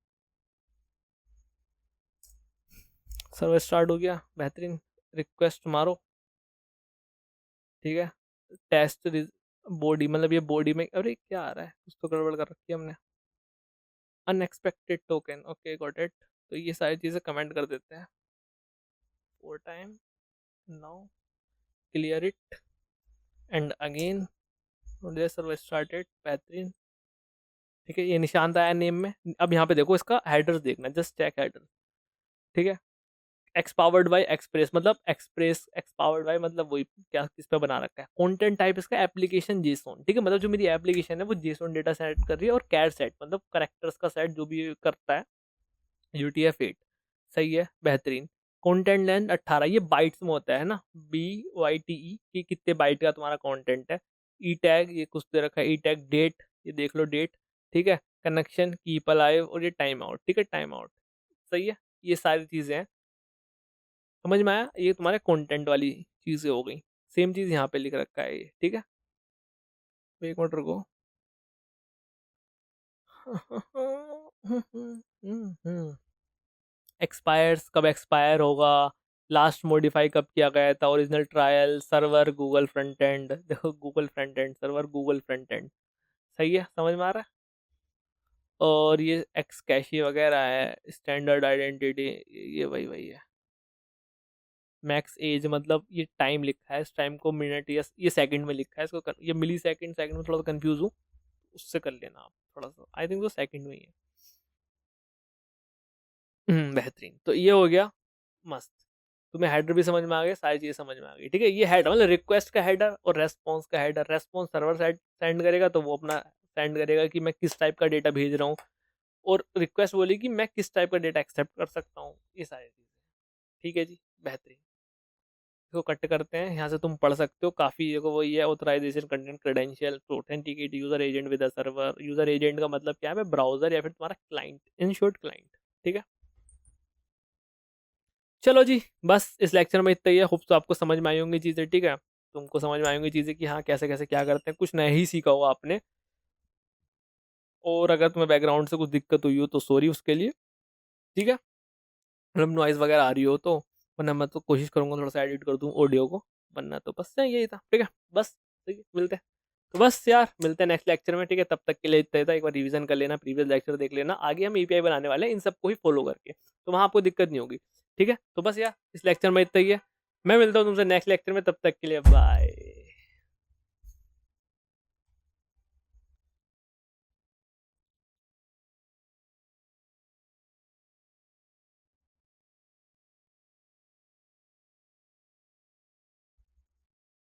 सर्वर स्टार्ट हो गया, बेहतरीन, रिक्वेस्ट मारो, ठीक है, टेस्ट बॉडी, मतलब ये बॉडी में, अरे क्या आ रहा है, कुछ तो गड़बड़ कर रखी है हमने, unexpected token, okay got it, तो ये सारी चीज़ें कमेंट कर देते हैं, 4 time, now clear it and again, server started, बेहतरीन, ठीक है। ये निशान आया नेम में, अब यहाँ पे देखो इसका हेडर्स देखना, जस्ट चेक हेडर, ठीक है। एक्स पावर्ड बाई एक्सप्रेस, मतलब एक्सप्रेस, एक्स पावर्ड बाई मतलब वही, क्या किस पे बना रखा है, कंटेंट टाइप इसका एप्लीकेशन जेसोन, ठीक है, मतलब जो मेरी एप्लीकेशन है वो जेसोन डेटा सेट कर रही है, और कैर सेट मतलब करेक्टर्स का सेट जो भी करता है, UTF-8, सही है, बेहतरीन। कंटेंट लेंथ 18, ये बाइट्स में होता है ना, BYTE, कि कितने बाइट का तुम्हारा कंटेंट है। ई टैग ये कुछ दे रखा है, ई टैग डेट, ये देख लो डेट, ठीक है। कनेक्शन, कीप अलाइव, और ये टाइम आउट, ठीक है, टाइम आउट, सही है। ये सारी चीज़ें हैं, समझ में आया, ये तुम्हारे कंटेंट वाली चीज़ें हो गई। सेम चीज़ यहाँ पे लिख रखा है ये, ठीक है, तो एक मिनट रुको। एक्सपायर्स, कब एक्सपायर होगा, लास्ट मॉडिफाई कब किया गया था, original trial, server Google front end, देखो Google front end, server Google front end, सही है, समझ में आ रहा है। और ये एक्स कैशी वगैरह है, स्टैंडर्ड आइडेंटिटी, ये वही वही है। मैक्स एज मतलब ये टाइम लिखा है, इस टाइम को मिनट या ये सेकंड में लिखा है, इसको ये मिली सेकंड, सेकंड में थोड़ा सा कंफ्यूज हूँ, उससे कर लेना आप थोड़ा सा, आई थिंक तो सेकंड में ही है। बेहतरीन, तो ये हो गया, मस्त। तुम्हें हेडर भी समझ में आ गया, सारी चीजें समझ में आ गई, ठीक है। ये हेडर मतलब रिक्वेस्ट का हेडर और रेस्पॉन्स का header, response server side send करेगा तो वो अपना सेंड करेगा कि मैं किस टाइप का डेटा भेज रहा हूँ, और रिक्वेस्ट बोलेगी मैं किस टाइप का डेटा एक्सेप्ट कर सकता हूँ, ये सारी चीजें, ठीक है जी, बेहतरीन। इसको कट करते हैं, यहाँ से तुम पढ़ सकते हो काफ़ी। देखो वही है, authorisation, content, credential, authenticate user agent with a server. User agent का मतलब क्या है, ब्राउजर या फिर तुम्हारा क्लाइंट, इन शॉर्ट क्लाइंट। ठीक है, चलो जी, बस इस लेक्चर में इतना ही है। होप तो आपको समझ में आई होंगी चीज़ें। ठीक है, तुमको समझ में आई होंगी चीज़ें कि हाँ कैसे कैसे क्या करते हैं, कुछ नया ही सीखा होगा आपने। और अगर तुम्हें बैकग्राउंड से कुछ दिक्कत हुई हो तो सॉरी उसके लिए। ठीक है, मतलब नॉइज़ वगैरह आ रही हो तो, वरना मैं तो कोशिश करूंगा थोड़ा सा एडिट कर दूं ऑडियो को, वरना तो बस यही था। ठीक है, बस ठीक है, मिलते हैं। तो बस यार, मिलते हैं नेक्स्ट लेक्चर में। ठीक है, तब तक के लिए इतना ही था। एक बार रिवीजन कर लेना, प्रीवियस लेक्चर देख लेना। आगे हम एपीआई बनाने वाले हैं इन सबको ही फॉलो करके, तो वहाँ आपको दिक्कत नहीं होगी। ठीक है, तो बस यार इस लेक्चर में इतना ही है। मैं मिलता हूँ तुमसे नेक्स्ट लेक्चर में, तब तक के लिए बाय।